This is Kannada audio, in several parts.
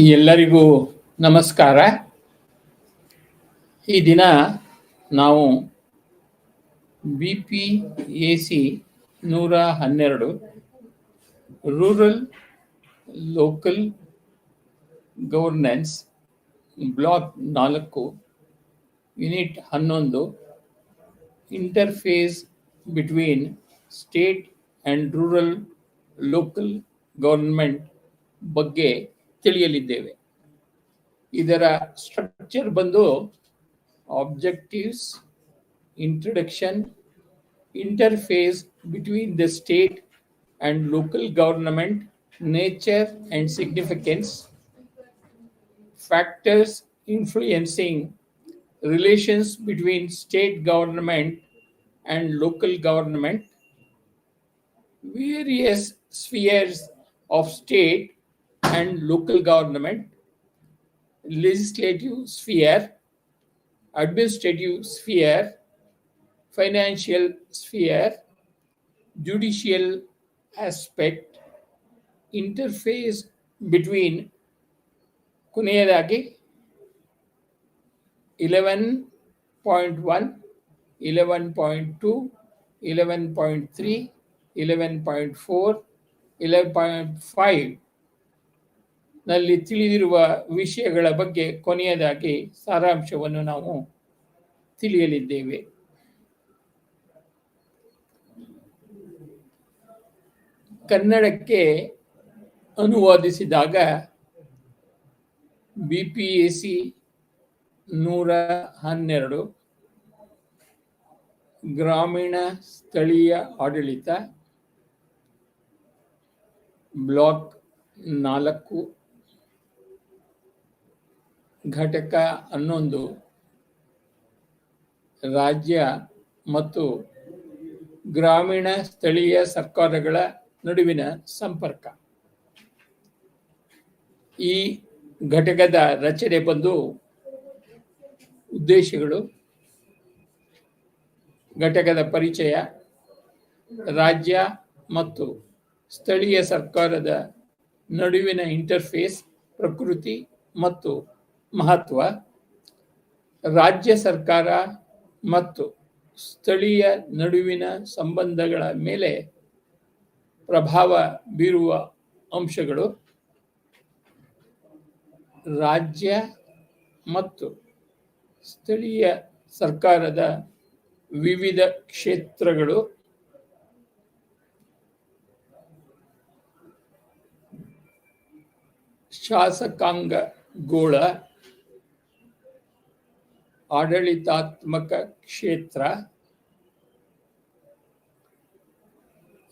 ಎಲ್ಲರಿಗೂ ನಮಸ್ಕಾರ. ಈ ದಿನ ನಾವು BPAC 112 rural local governance block 4 unit 11 interface between state and rural local government ಬಗ್ಗೆ ತಿಳಿಯಲಿದ್ದೇವೆ. ಇದರ ಸ್ಟ್ರಕ್ಚರ್ ಬಂದು objectives, introduction, interface between the state and local government, nature and significance, factors influencing relations between state government and local government, various spheres of state and local government, legislative sphere, administrative sphere, financial sphere, judicial aspect, interface between ಕೊನೆಯದಾಗಿ 11.1, 11.2, 11.3, 11.4, 11.5 ನಲ್ಲಿ ತಿಳಿದಿರುವ ವಿಷಯಗಳ ಬಗ್ಗೆ ಕೊನೆಯದಾಗಿ ಸಾರಾಂಶವನ್ನು ನಾವು ತಿಳಿಯಲಿದ್ದೇವೆ. ಕನ್ನಡಕ್ಕೆ ಅನುವಾದಿಸಿದಾಗ BPAC 112 ಗ್ರಾಮೀಣ ಸ್ಥಳೀಯ ಆಡಳಿತ ಬ್ಲಾಕ್ 4 ಘಟಕ 11 ರಾಜ್ಯ ಮತ್ತು ಗ್ರಾಮೀಣ ಸ್ಥಳೀಯ ಸರ್ಕಾರಗಳ ನಡುವಿನ ಸಂಪರ್ಕ. ಈ ಘಟಕದ ರಚನೆ ಬಂದು ಉದ್ದೇಶಗಳು, ಘಟಕದ ಪರಿಚಯ, ರಾಜ್ಯ ಮತ್ತು ಸ್ಥಳೀಯ ಸರ್ಕಾರದ ನಡುವಿನ ಇಂಟರ್ಫೇಸ್, ಪ್ರಕೃತಿ ಮತ್ತು ಮಹತ್ವ, ರಾಜ್ಯ ಸರ್ಕಾರ ಮತ್ತು ಸ್ಥಳೀಯ ನಡುವಿನ ಸಂಬಂಧಗಳ ಮೇಲೆ ಪ್ರಭಾವ ಬೀರುವ ಅಂಶಗಳು, ರಾಜ್ಯ ಮತ್ತು ಸ್ಥಳೀಯ ಸರ್ಕಾರದ ವಿವಿಧ ಕ್ಷೇತ್ರಗಳು, ಶಾಸಕಾಂಗಗೋಳ, ಆಡಳಿತಾತ್ಮಕ ಕ್ಷೇತ್ರ,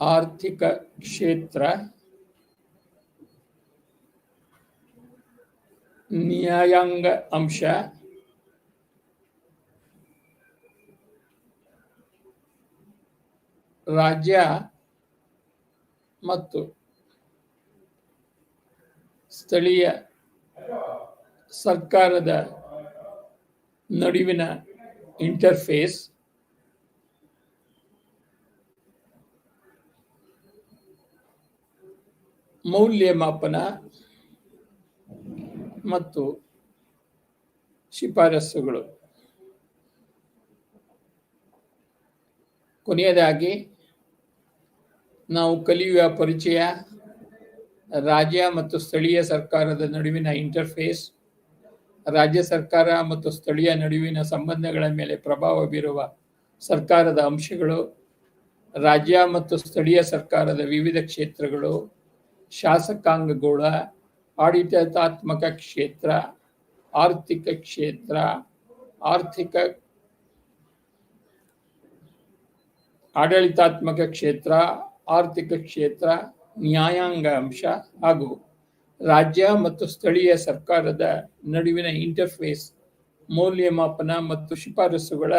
ಆರ್ಥಿಕ ಕ್ಷೇತ್ರ, ನ್ಯಾಯಾಂಗ ಅಂಶ, ರಾಜ್ಯ ಮತ್ತು ಸ್ಥಳೀಯ ಸರ್ಕಾರದ ನಡುವಿನ ಇಂಟರ್ಫೇಸ್, ಮೌಲ್ಯಮಾಪನ ಮತ್ತು ಶಿಫಾರಸುಗಳು. ಕೊನೆಯದಾಗಿ ನಾವು ಕಲಿಯುವ ಪರಿಚಯ, ರಾಜ್ಯ ಮತ್ತು ಸ್ಥಳೀಯ ಸರ್ಕಾರದ ನಡುವಿನ ಇಂಟರ್ಫೇಸ್, ರಾಜ್ಯ ಸರ್ಕಾರ ಮತ್ತು ಸ್ಥಳೀಯ ನಡುವಿನ ಸಂಬಂಧಗಳ ಮೇಲೆ ಪ್ರಭಾವ ಬೀರುವ ಸರ್ಕಾರದ ಅಂಶಗಳು, ರಾಜ್ಯ ಮತ್ತು ಸ್ಥಳೀಯ ಸರ್ಕಾರದ ವಿವಿಧ ಕ್ಷೇತ್ರಗಳು, ಶಾಸಕಾಂಗಗೋಳ, ಆಡಳಿತಾತ್ಮಕ ಕ್ಷೇತ್ರ, ಆರ್ಥಿಕ ಕ್ಷೇತ್ರ, ಆಡಳಿತಾತ್ಮಕ ಕ್ಷೇತ್ರ, ಆರ್ಥಿಕ ಕ್ಷೇತ್ರ, ನ್ಯಾಯಾಂಗ ಅಂಶ ಹಾಗೂ ರಾಜ್ಯ ಮತ್ತು ಸ್ಥಳೀಯ ಸರ್ಕಾರದ ನಡುವಿನ ಇಂಟರ್ಫೇಸ್, ಮೌಲ್ಯಮಾಪನ ಮತ್ತು ಶಿಫಾರಸುಗಳ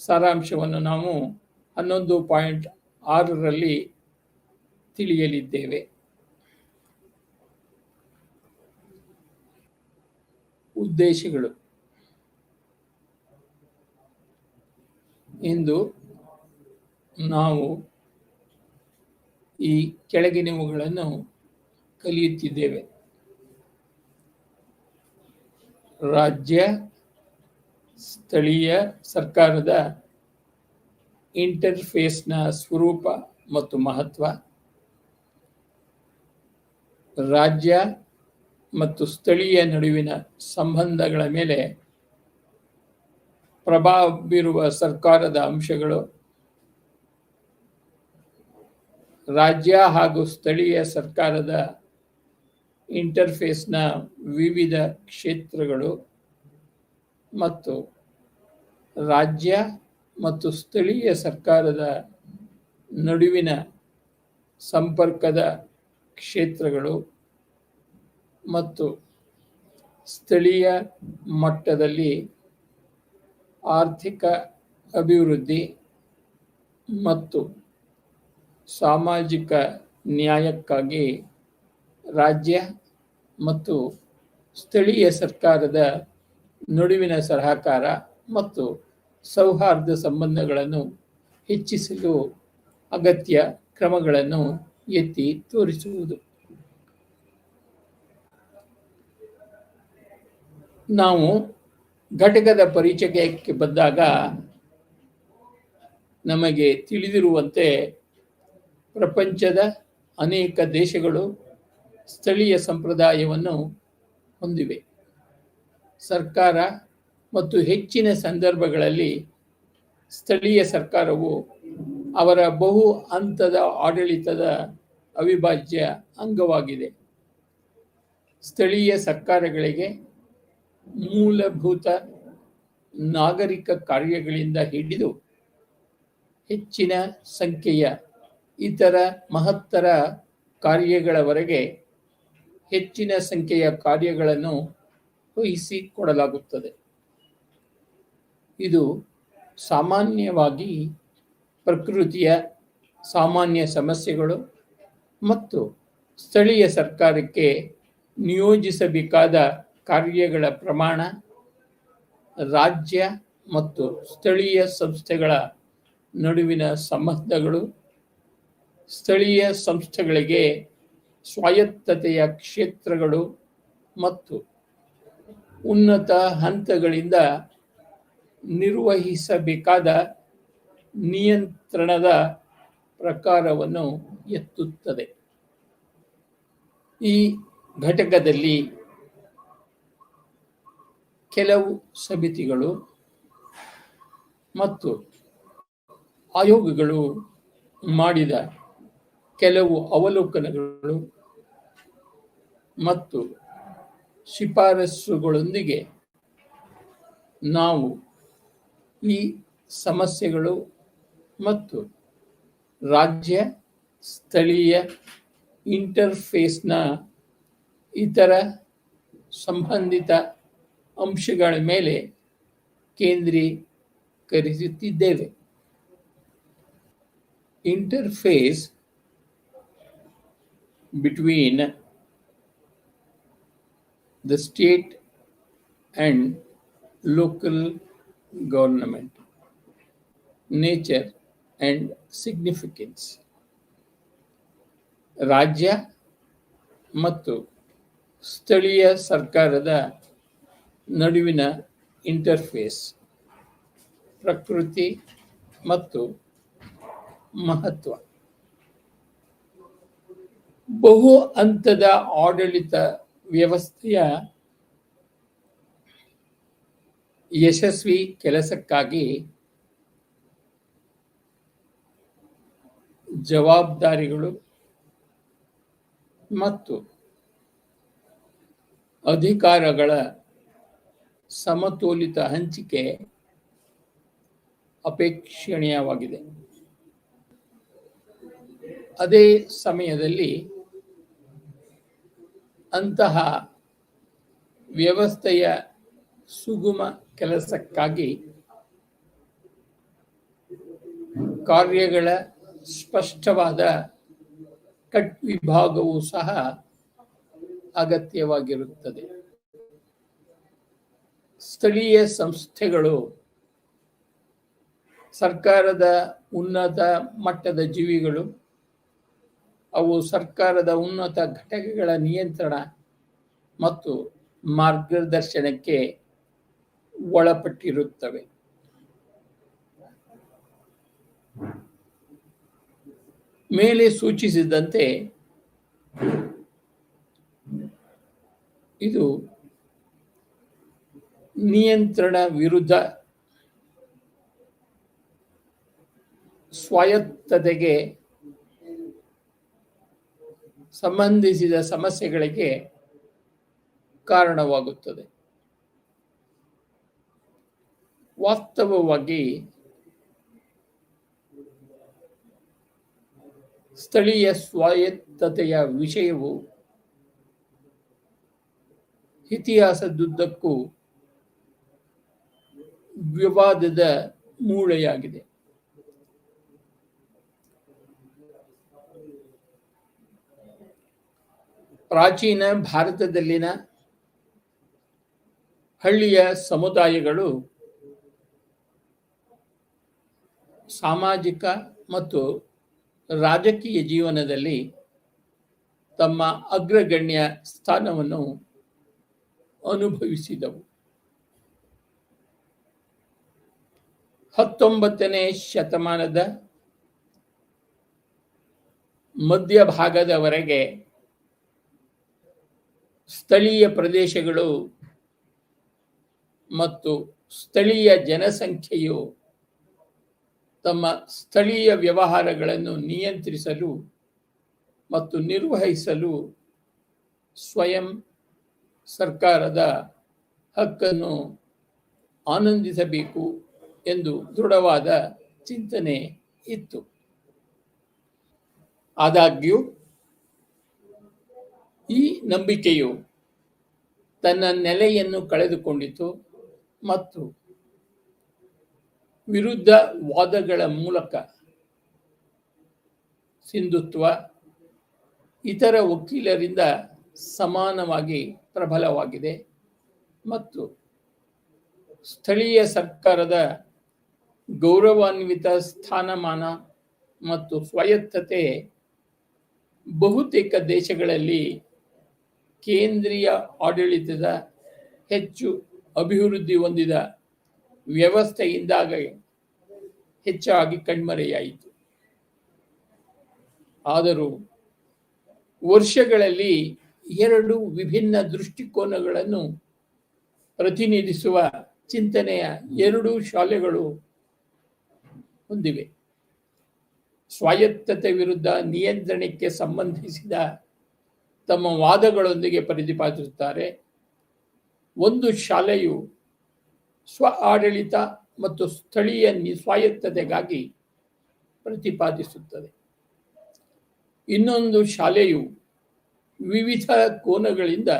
ಸಾರಾಂಶವನ್ನು ನಾವು 11.6ರಲ್ಲಿ ತಿಳಿಯಲಿದ್ದೇವೆ. ಉದ್ದೇಶಗಳು. ಇಂದು ನಾವು ಈ ಕೆಳಗಿನವುಗಳನ್ನು ಕಲಿಯುತ್ತಿದ್ದೇವೆ. ರಾಜ್ಯ ಸ್ಥಳೀಯ ಸರ್ಕಾರದ ಇಂಟರ್ಫೇಸ್ನ ಸ್ವರೂಪ ಮತ್ತು ಮಹತ್ವ, ರಾಜ್ಯ ಮತ್ತು ಸ್ಥಳೀಯ ನಡುವಿನ ಸಂಬಂಧಗಳ ಮೇಲೆ ಪ್ರಭಾವ ಬೀರುವ ಸರ್ಕಾರದ ಅಂಶಗಳು, ರಾಜ್ಯ ಹಾಗೂ ಸ್ಥಳೀಯ ಸರ್ಕಾರದ ಇಂಟರ್ಫೇಸ್ನ ವಿವಿಧ ಕ್ಷೇತ್ರಗಳು ಮತ್ತು ರಾಜ್ಯ ಮತ್ತು ಸ್ಥಳೀಯ ಸರ್ಕಾರದ ನಡುವಿನ ಸಂಪರ್ಕದ ಕ್ಷೇತ್ರಗಳು ಮತ್ತು ಸ್ಥಳೀಯ ಮಟ್ಟದಲ್ಲಿ ಆರ್ಥಿಕ ಅಭಿವೃದ್ಧಿ ಮತ್ತು ಸಾಮಾಜಿಕ ನ್ಯಾಯಕ್ಕಾಗಿ ರಾಜ್ಯ ಮತ್ತು ಸ್ಥಳೀಯ ಸರ್ಕಾರದ ನಡುವಿನ ಸಹಕಾರ ಮತ್ತು ಸೌಹಾರ್ದ ಸಂಬಂಧಗಳನ್ನು ಹೆಚ್ಚಿಸಲು ಅಗತ್ಯ ಕ್ರಮಗಳನ್ನು ಎತ್ತಿ ತೋರಿಸುವುದು. ನಾವು ಘಟಕದ ಪರಿಚಯಕ್ಕೆ ಬಂದಾಗ ನಮಗೆ ತಿಳಿದಿರುವಂತೆ ಪ್ರಪಂಚದ ಅನೇಕ ದೇಶಗಳು ಸ್ಥಳೀಯ ಸಂಪ್ರದಾಯವನ್ನು ಹೊಂದಿವೆ. ಸರ್ಕಾರ ಮತ್ತು ಹೆಚ್ಚಿನ ಸಂದರ್ಭಗಳಲ್ಲಿ ಸ್ಥಳೀಯ ಸರ್ಕಾರವು ಅವರ ಬಹು ಹಂತದ ಆಡಳಿತದ ಅವಿಭಾಜ್ಯ ಅಂಗವಾಗಿದೆ. ಸ್ಥಳೀಯ ಸರ್ಕಾರಗಳಿಗೆ ಮೂಲಭೂತ ನಾಗರಿಕ ಕಾರ್ಯಗಳಿಂದ ಹಿಡಿದು ಹೆಚ್ಚಿನ ಸಂಖ್ಯೆಯ ಇತರ ಮಹತ್ತರ ಕಾರ್ಯಗಳವರೆಗೆ ಹೆಚ್ಚಿನ ಸಂಖ್ಯೆಯ ಕಾರ್ಯಗಳನ್ನು ವಹಿಸಿಕೊಡಲಾಗುತ್ತದೆ. ಇದು ಸಾಮಾನ್ಯವಾಗಿ ಪ್ರಕೃತಿಯ ಸಾಮಾನ್ಯ ಸಮಸ್ಯೆಗಳು ಮತ್ತು ಸ್ಥಳೀಯ ಸರ್ಕಾರಕ್ಕೆ ನಿಯೋಜಿಸಬೇಕಾದ ಕಾರ್ಯಗಳ ಪ್ರಮಾಣ, ರಾಜ್ಯ ಮತ್ತು ಸ್ಥಳೀಯ ಸಂಸ್ಥೆಗಳ ನಡುವಿನ ಸಂಬಂಧಗಳು, ಸ್ಥಳೀಯ ಸಂಸ್ಥೆಗಳಿಗೆ ಸ್ವಾಯತ್ತತೆಯ ಕ್ಷೇತ್ರಗಳು ಮತ್ತು ಉನ್ನತ ಹಂತಗಳಿಂದ ನಿರ್ವಹಿಸಬೇಕಾದ ನಿಯಂತ್ರಣದ ಪ್ರಕಾರವನ್ನು ಎತ್ತುತ್ತದೆ. ಈ ಘಟಕದಲ್ಲಿ ಕೆಲವು ಸಮಿತಿಗಳು ಮತ್ತು ಆಯೋಗಗಳು ಮಾಡಿದ ಕೆಲವು ಅವಲೋಕನಗಳು ಮತ್ತು ಶಿಫಾರಸುಗಳೊಂದಿಗೆ ನಾವು ಈ ಸಮಸ್ಯೆಗಳು ಮತ್ತು ರಾಜ್ಯ ಸ್ಥಳೀಯ ಇಂಟರ್ಫೇಸ್ನ ಇತರ ಸಂಬಂಧಿತ ಅಂಶಗಳ ಮೇಲೆ ಕೇಂದ್ರೀಕರಿಸುತ್ತಿದ್ದೇವೆ. Interface between the state and local government, nature and significance. ರಾಜ್ಯ ಮತ್ತು ಸ್ಥಳೀಯ ಸರ್ಕಾರದ ನಡುವಿನ ಇಂಟರ್ಫೇಸ್, ಪ್ರಕೃತಿ ಮತ್ತು ಮಹತ್ವ. ಬಹು ಹಂತದ ಆಡಳಿತ ವ್ಯವಸ್ಥೆಯ ಯಶಸ್ವಿ ಕೆಲಸಕ್ಕಾಗಿ ಜವಾಬ್ದಾರಿಗಳು ಮತ್ತು ಅಧಿಕಾರಗಳ ಸಮತೋಲಿತ ಹಂಚಿಕೆ ಅಪೇಕ್ಷಣೀಯವಾಗಿದೆ. ಅದೇ ಸಮಯದಲ್ಲಿ ಅಂತಹ ವ್ಯವಸ್ಥೆಯ ಸುಗಮ ಕೆಲಸಕ್ಕಾಗಿ ಕಾರ್ಯಗಳ ಸ್ಪಷ್ಟವಾದ ಕಟ್ ವಿಭಾಗವೂ ಸಹ ಅಗತ್ಯವಾಗಿರುತ್ತದೆ. ಸ್ಥಳೀಯ ಸಂಸ್ಥೆಗಳು ಸರ್ಕಾರದ ಉನ್ನತ ಮಟ್ಟದ ಜೀವಿಗಳು. ಅವು ಸರ್ಕಾರದ ಉನ್ನತ ಘಟಕಗಳ ನಿಯಂತ್ರಣ ಮತ್ತು ಮಾರ್ಗದರ್ಶನಕ್ಕೆ ಒಳಪಟ್ಟಿರುತ್ತವೆ. ಮೇಲೆ ಸೂಚಿಸಿದಂತೆ ಇದು ನಿಯಂತ್ರಣ ವಿರುದ್ಧ ಸ್ವಾಯತ್ತತೆಗೆ ಸಂಬಂಧಿಸಿದ ಸಮಸ್ಯೆಗಳಿಗೆ ಕಾರಣವಾಗುತ್ತದೆ. ವಾಸ್ತವವಾಗಿ ಸ್ಥಳೀಯ ಸ್ವಾಯತ್ತತೆಯ ವಿಷಯವು ಇತಿಹಾಸದುದ್ದಕ್ಕೂ ವಿವಾದದ ಮೂಳೆಯಾಗಿದೆ. ಪ್ರಾಚೀನ ಭಾರತದಲ್ಲಿನ ಹಳ್ಳಿಯ ಸಮುದಾಯಗಳು ಸಾಮಾಜಿಕ ಮತ್ತು ರಾಜಕೀಯ ಜೀವನದಲ್ಲಿ ತಮ್ಮ ಅಗ್ರಗಣ್ಯ ಸ್ಥಾನವನ್ನು ಅನುಭವಿಸಿದವು. 19ನೇ ಶತಮಾನದ ಮಧ್ಯಭಾಗದವರೆಗೆ ಸ್ಥಳೀಯ ಪ್ರದೇಶಗಳು ಮತ್ತು ಸ್ಥಳೀಯ ಜನಸಂಖ್ಯೆಯು ತಮ್ಮ ಸ್ಥಳೀಯ ವ್ಯವಹಾರಗಳನ್ನು ನಿಯಂತ್ರಿಸಲು ಮತ್ತು ನಿರ್ವಹಿಸಲು ಸ್ವಯಂ ಸರ್ಕಾರದ ಹಕ್ಕನ್ನು ಆನಂದಿಸಬೇಕು ಎಂದು ದೃಢವಾದ ಚಿಂತನೆ ಇತ್ತು. ಆದಾಗ್ಯೂ ಈ ನಂಬಿಕೆಯು ತನ್ನ ನೆಲೆಯನ್ನು ಕಳೆದುಕೊಂಡಿತು ಮತ್ತು ವಿರುದ್ಧ ವಾದಗಳ ಮೂಲಕ ಸಿಂಧುತ್ವ ಇತರ ವಕೀಲರಿಂದ ಸಮಾನವಾಗಿ ಪ್ರಬಲವಾಗಿದೆ ಮತ್ತು ಸ್ಥಳೀಯ ಸರ್ಕಾರದ ಗೌರವಾನ್ವಿತ ಸ್ಥಾನಮಾನ ಮತ್ತು ಸ್ವಾಯತ್ತತೆ ಬಹುತೇಕ ದೇಶಗಳಲ್ಲಿ ಕೇಂದ್ರೀಯ ಆಡಳಿತದ ಹೆಚ್ಚು ಅಭಿವೃದ್ಧಿ ಹೊಂದಿದ ವ್ಯವಸ್ಥೆಯಿಂದಾಗಿ ಹೆಚ್ಚಾಗಿ ಕಣ್ಮರೆಯಾಯಿತು. ಆದರೂ ವರ್ಷಗಳಲ್ಲಿ ಎರಡು ವಿಭಿನ್ನ ದೃಷ್ಟಿಕೋನಗಳನ್ನು ಪ್ರತಿನಿಧಿಸುವ ಚಿಂತನೆಯ ಎರಡೂ ಶಾಲೆಗಳು ಹೊಂದಿವೆ. ಸ್ವಾಯತ್ತತೆ ವಿರುದ್ಧ ನಿಯಂತ್ರಣಕ್ಕೆ ಸಂಬಂಧಿಸಿದ ತಮ್ಮ ವಾದಗಳೊಂದಿಗೆ ಪ್ರತಿಪಾದಿಸುತ್ತಾರೆ. ಒಂದು ಶಾಲೆಯು ಸ್ವ ಆಡಳಿತ ಮತ್ತು ಸ್ಥಳೀಯ ಸ್ವಾಯತ್ತತೆಗಾಗಿ ಪ್ರತಿಪಾದಿಸುತ್ತದೆ. ಇನ್ನೊಂದು ಶಾಲೆಯು ವಿವಿಧ ಕೋನಗಳಿಂದ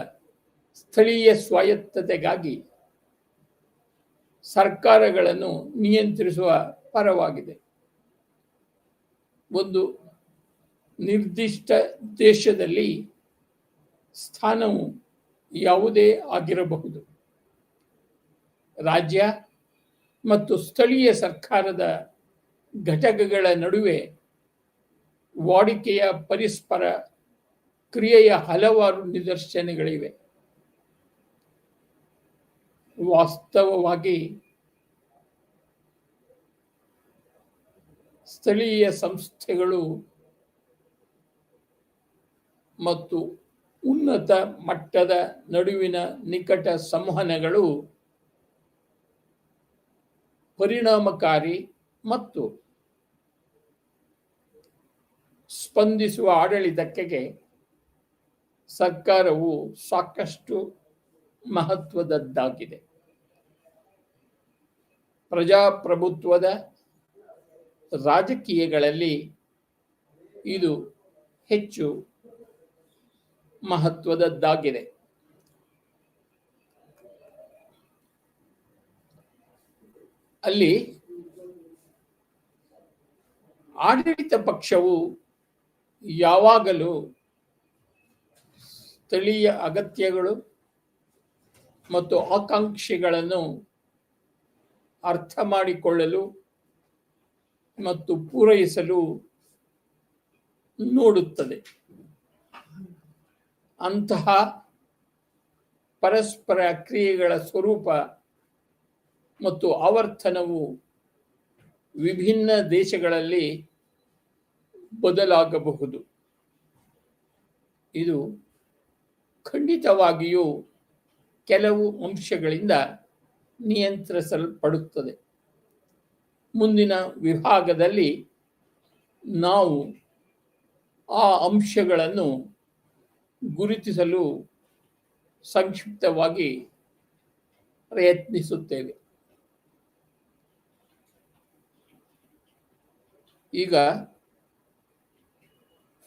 ಸ್ಥಳೀಯ ಸ್ವಾಯತ್ತತೆಗಾಗಿ ಸರ್ಕಾರಗಳನ್ನು ನಿಯಂತ್ರಿಸುವ ಪರವಾಗಿದೆ. ಒಂದು ನಿರ್ದಿಷ್ಟ ದೇಶದಲ್ಲಿ ಸ್ಥಾನವು ಯಾವುದೇ ಆಗಿರಬಹುದು. ರಾಜ್ಯ ಮತ್ತು ಸ್ಥಳೀಯ ಸರ್ಕಾರದ ಘಟಕಗಳ ನಡುವೆ ವಾಡಿಕೆಯ ಪರಸ್ಪರ ಕ್ರಿಯೆಯ ಹಲವಾರು ನಿದರ್ಶನಗಳಿವೆ. ವಾಸ್ತವವಾಗಿ ಸ್ಥಳೀಯ ಸಂಸ್ಥೆಗಳು ಮತ್ತು ಉನ್ನತ ಮಟ್ಟದ ನಡುವಿನ ನಿಕಟ ಸಂವಹನಗಳು ಪರಿಣಾಮಕಾರಿ ಮತ್ತು ಸ್ಪಂದಿಸುವ ಆಡಳಿತಕ್ಕೆ ಸರ್ಕಾರವು ಸಾಕಷ್ಟು ಮಹತ್ವದದ್ದಾಗಿದೆ. ಪ್ರಜಾಪ್ರಭುತ್ವದ ರಾಜಕೀಯಗಳಲ್ಲಿ ಇದು ಹೆಚ್ಚು ಮಹತ್ವದದ್ದಾಗಿದೆ. ಅಲ್ಲಿ ಆಡಳಿತ ಪಕ್ಷವು ಯಾವಾಗಲೂ ಸ್ಥಳೀಯ ಅಗತ್ಯಗಳು ಮತ್ತು ಆಕಾಂಕ್ಷೆಗಳನ್ನು ಅರ್ಥ ಮಾಡಿಕೊಳ್ಳಲು ಮತ್ತು ಪೂರೈಸಲು ನೋಡುತ್ತದೆ. ಅಂತಹ ಪರಸ್ಪರ ಕ್ರಿಯೆಗಳ ಸ್ವರೂಪ ಮತ್ತು ಆವರ್ತನವು ವಿಭಿನ್ನ ದೇಶಗಳಲ್ಲಿ ಬದಲಾಗಬಹುದು. ಇದು ಖಂಡಿತವಾಗಿಯೂ ಕೆಲವು ಅಂಶಗಳಿಂದ ನಿಯಂತ್ರಿಸಲ್ಪಡುತ್ತದೆ. ಮುಂದಿನ ವಿಭಾಗದಲ್ಲಿ ನಾವು ಆ ಅಂಶಗಳನ್ನು ಗುರುತಿಸಲು ಸಂಕ್ಷಿಪ್ತವಾಗಿ ಪ್ರಯತ್ನಿಸುತ್ತೇವೆ. ಈಗ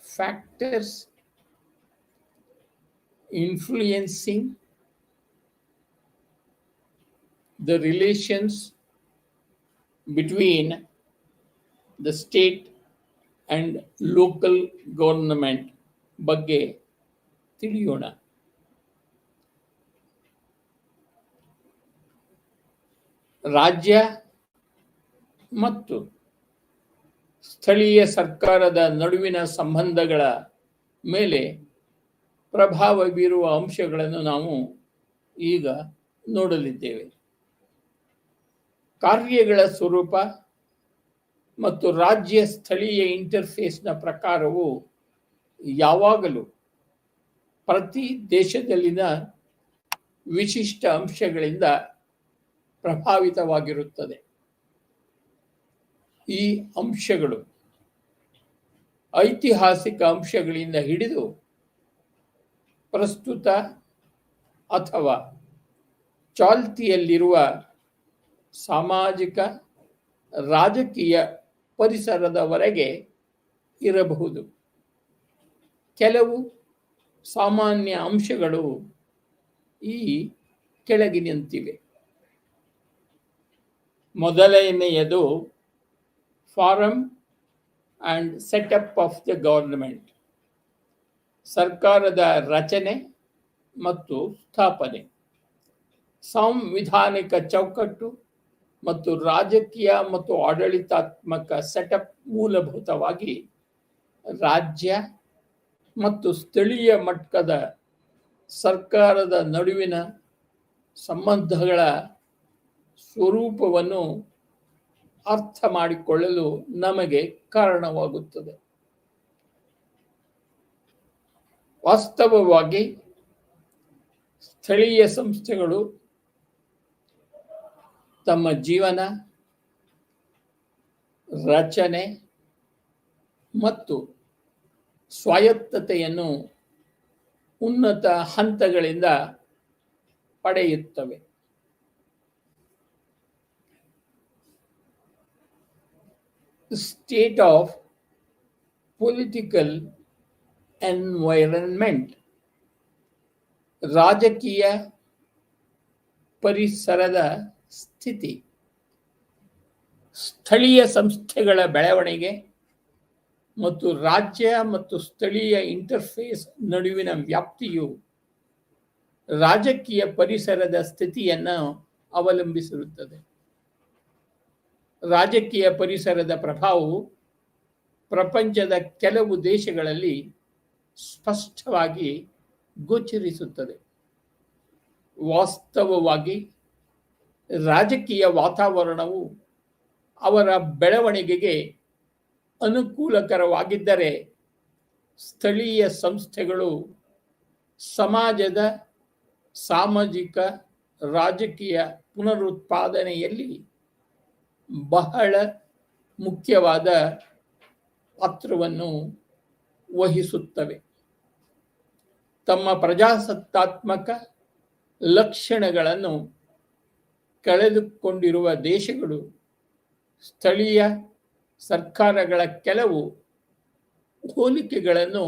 factors influencing the relations between the state and local government ಬಗ್ಗೆ ತಿಳಿಯೋಣ. ರಾಜ್ಯ ಮತ್ತು ಸ್ಥಳೀಯ ಸರ್ಕಾರದ ನಡುವಿನ ಸಂಬಂಧಗಳ ಮೇಲೆ ಪ್ರಭಾವ ಬೀರುವ ಅಂಶಗಳನ್ನು ನಾವು ಈಗ ನೋಡಲಿದ್ದೇವೆ. ಕಾರ್ಯಗಳ ಸ್ವರೂಪ ಮತ್ತು ರಾಜ್ಯ ಸ್ಥಳೀಯ ಇಂಟರ್ಫೇಸ್ನ ಪ್ರಕಾರವು ಯಾವಾಗಲೂ ಪ್ರತಿ ದೇಶದಲ್ಲಿನ ವಿಶಿಷ್ಟ ಅಂಶಗಳಿಂದ ಪ್ರಭಾವಿತವಾಗಿರುತ್ತದೆ. ಈ ಅಂಶಗಳು ಐತಿಹಾಸಿಕ ಅಂಶಗಳಿಂದ ಹಿಡಿದು ಪ್ರಸ್ತುತ ಅಥವಾ ಚಾಲ್ತಿಯಲ್ಲಿರುವ ಸಾಮಾಜಿಕ ರಾಜಕೀಯ ಪರಿಸರದವರೆಗೆ ಇರಬಹುದು. ಕೆಲವು ಸಾಮಾನ್ಯ ಅಂಶಗಳು ಈ ಕೆಳಗಿನಂತಿವೆ. ಮೊದಲನೆಯದು form and setup of the government, ಸರ್ಕಾರದ ರಚನೆ ಮತ್ತು ಸ್ಥಾಪನೆ. ಸಂವಿಧಾನಿಕ ಚೌಕಟ್ಟು ಮತ್ತು ರಾಜಕೀಯ ಮತ್ತು ಆಡಳಿತಾತ್ಮಕ ಸೆಟಪ್ ಮೂಲಭೂತವಾಗಿ ರಾಜ್ಯ ಮತ್ತು ಸ್ಥಳೀಯ ಮಟ್ಟದ ಸರ್ಕಾರದ ನಡುವಿನ ಸಂಬಂಧಗಳ ಸ್ವರೂಪವನ್ನು ಅರ್ಥ ಮಾಡಿಕೊಳ್ಳಲು ನಮಗೆ ಕಾರಣವಾಗುತ್ತದೆ. ವಾಸ್ತವವಾಗಿ ಸ್ಥಳೀಯ ಸಂಸ್ಥೆಗಳು ತಮ್ಮ ಜೀವನ, ರಚನೆ ಮತ್ತು ಸ್ವಾಯತ್ತತೆಯನ್ನು ಉನ್ನತ ಹಂತಗಳಿಂದ ಪಡೆಯುತ್ತವೆ. ಸ್ಟೇಟ್ ಆಫ್ ಪೊಲಿಟಿಕಲ್ ಎನ್ವೈರನ್ಮೆಂಟ್, ರಾಜಕೀಯ ಪರಿಸರದ ಸ್ಥಿತಿ. ಸ್ಥಳೀಯ ಸಂಸ್ಥೆಗಳ ಬೆಳವಣಿಗೆ ಮತ್ತು ರಾಜ್ಯ ಮತ್ತು ಸ್ಥಳೀಯ ಇಂಟರ್ಫೇಸ್ ನಡುವಿನ ವ್ಯಾಪ್ತಿಯು ರಾಜಕೀಯ ಪರಿಸರದ ಸ್ಥಿತಿಯನ್ನು ಅವಲಂಬಿಸಿರುತ್ತದೆ. ರಾಜಕೀಯ ಪರಿಸರದ ಪ್ರಭಾವವು ಪ್ರಪಂಚದ ಕೆಲವು ದೇಶಗಳಲ್ಲಿ ಸ್ಪಷ್ಟವಾಗಿ ಗೋಚರಿಸುತ್ತದೆ. ವಾಸ್ತವವಾಗಿ ರಾಜಕೀಯ ವಾತಾವರಣವು ಅವರ ಬೆಳವಣಿಗೆಗೆ ಅನುಕೂಲಕರವಾಗಿದ್ದರೆ ಸ್ಥಳೀಯ ಸಂಸ್ಥೆಗಳು ಸಮಾಜದ ಸಾಮಾಜಿಕ ರಾಜಕೀಯ ಪುನರುತ್ಪಾದನೆಯಲ್ಲಿ ಬಹಳ ಮುಖ್ಯವಾದ ಪಾತ್ರವನ್ನು ವಹಿಸುತ್ತವೆ. ತಮ್ಮ ಪ್ರಜಾಸತ್ತಾತ್ಮಕ ಲಕ್ಷಣಗಳನ್ನು ಕಳೆದುಕೊಂಡಿರುವ ದೇಶಗಳು ಸ್ಥಳೀಯ ಸರ್ಕಾರಗಳ ಕೆಲವು ಹೋಲಿಕೆಗಳನ್ನು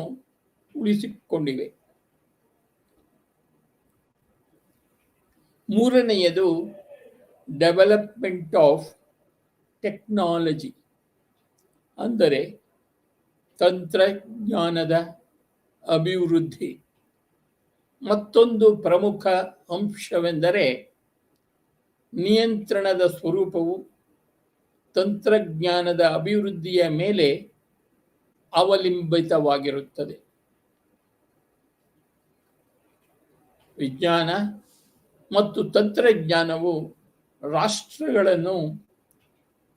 ಉಳಿಸಿಕೊಂಡಿವೆ. ಮೂರನೆಯದು ಡೆವಲಪ್ಮೆಂಟ್ ಆಫ್ ಟೆಕ್ನಾಲಜಿ, ಅಂದರೆ ತಂತ್ರಜ್ಞಾನದ ಅಭಿವೃದ್ಧಿ. ಮತ್ತೊಂದು ಪ್ರಮುಖ ಅಂಶವೆಂದರೆ ನಿಯಂತ್ರಣದ ಸ್ವರೂಪವು ತಂತ್ರಜ್ಞಾನದ ಅಭಿವೃದ್ಧಿಯ ಮೇಲೆ ಅವಲಂಬಿತವಾಗಿರುತ್ತದೆ. ವಿಜ್ಞಾನ ಮತ್ತು ತಂತ್ರಜ್ಞಾನವು ರಾಷ್ಟ್ರಗಳನ್ನು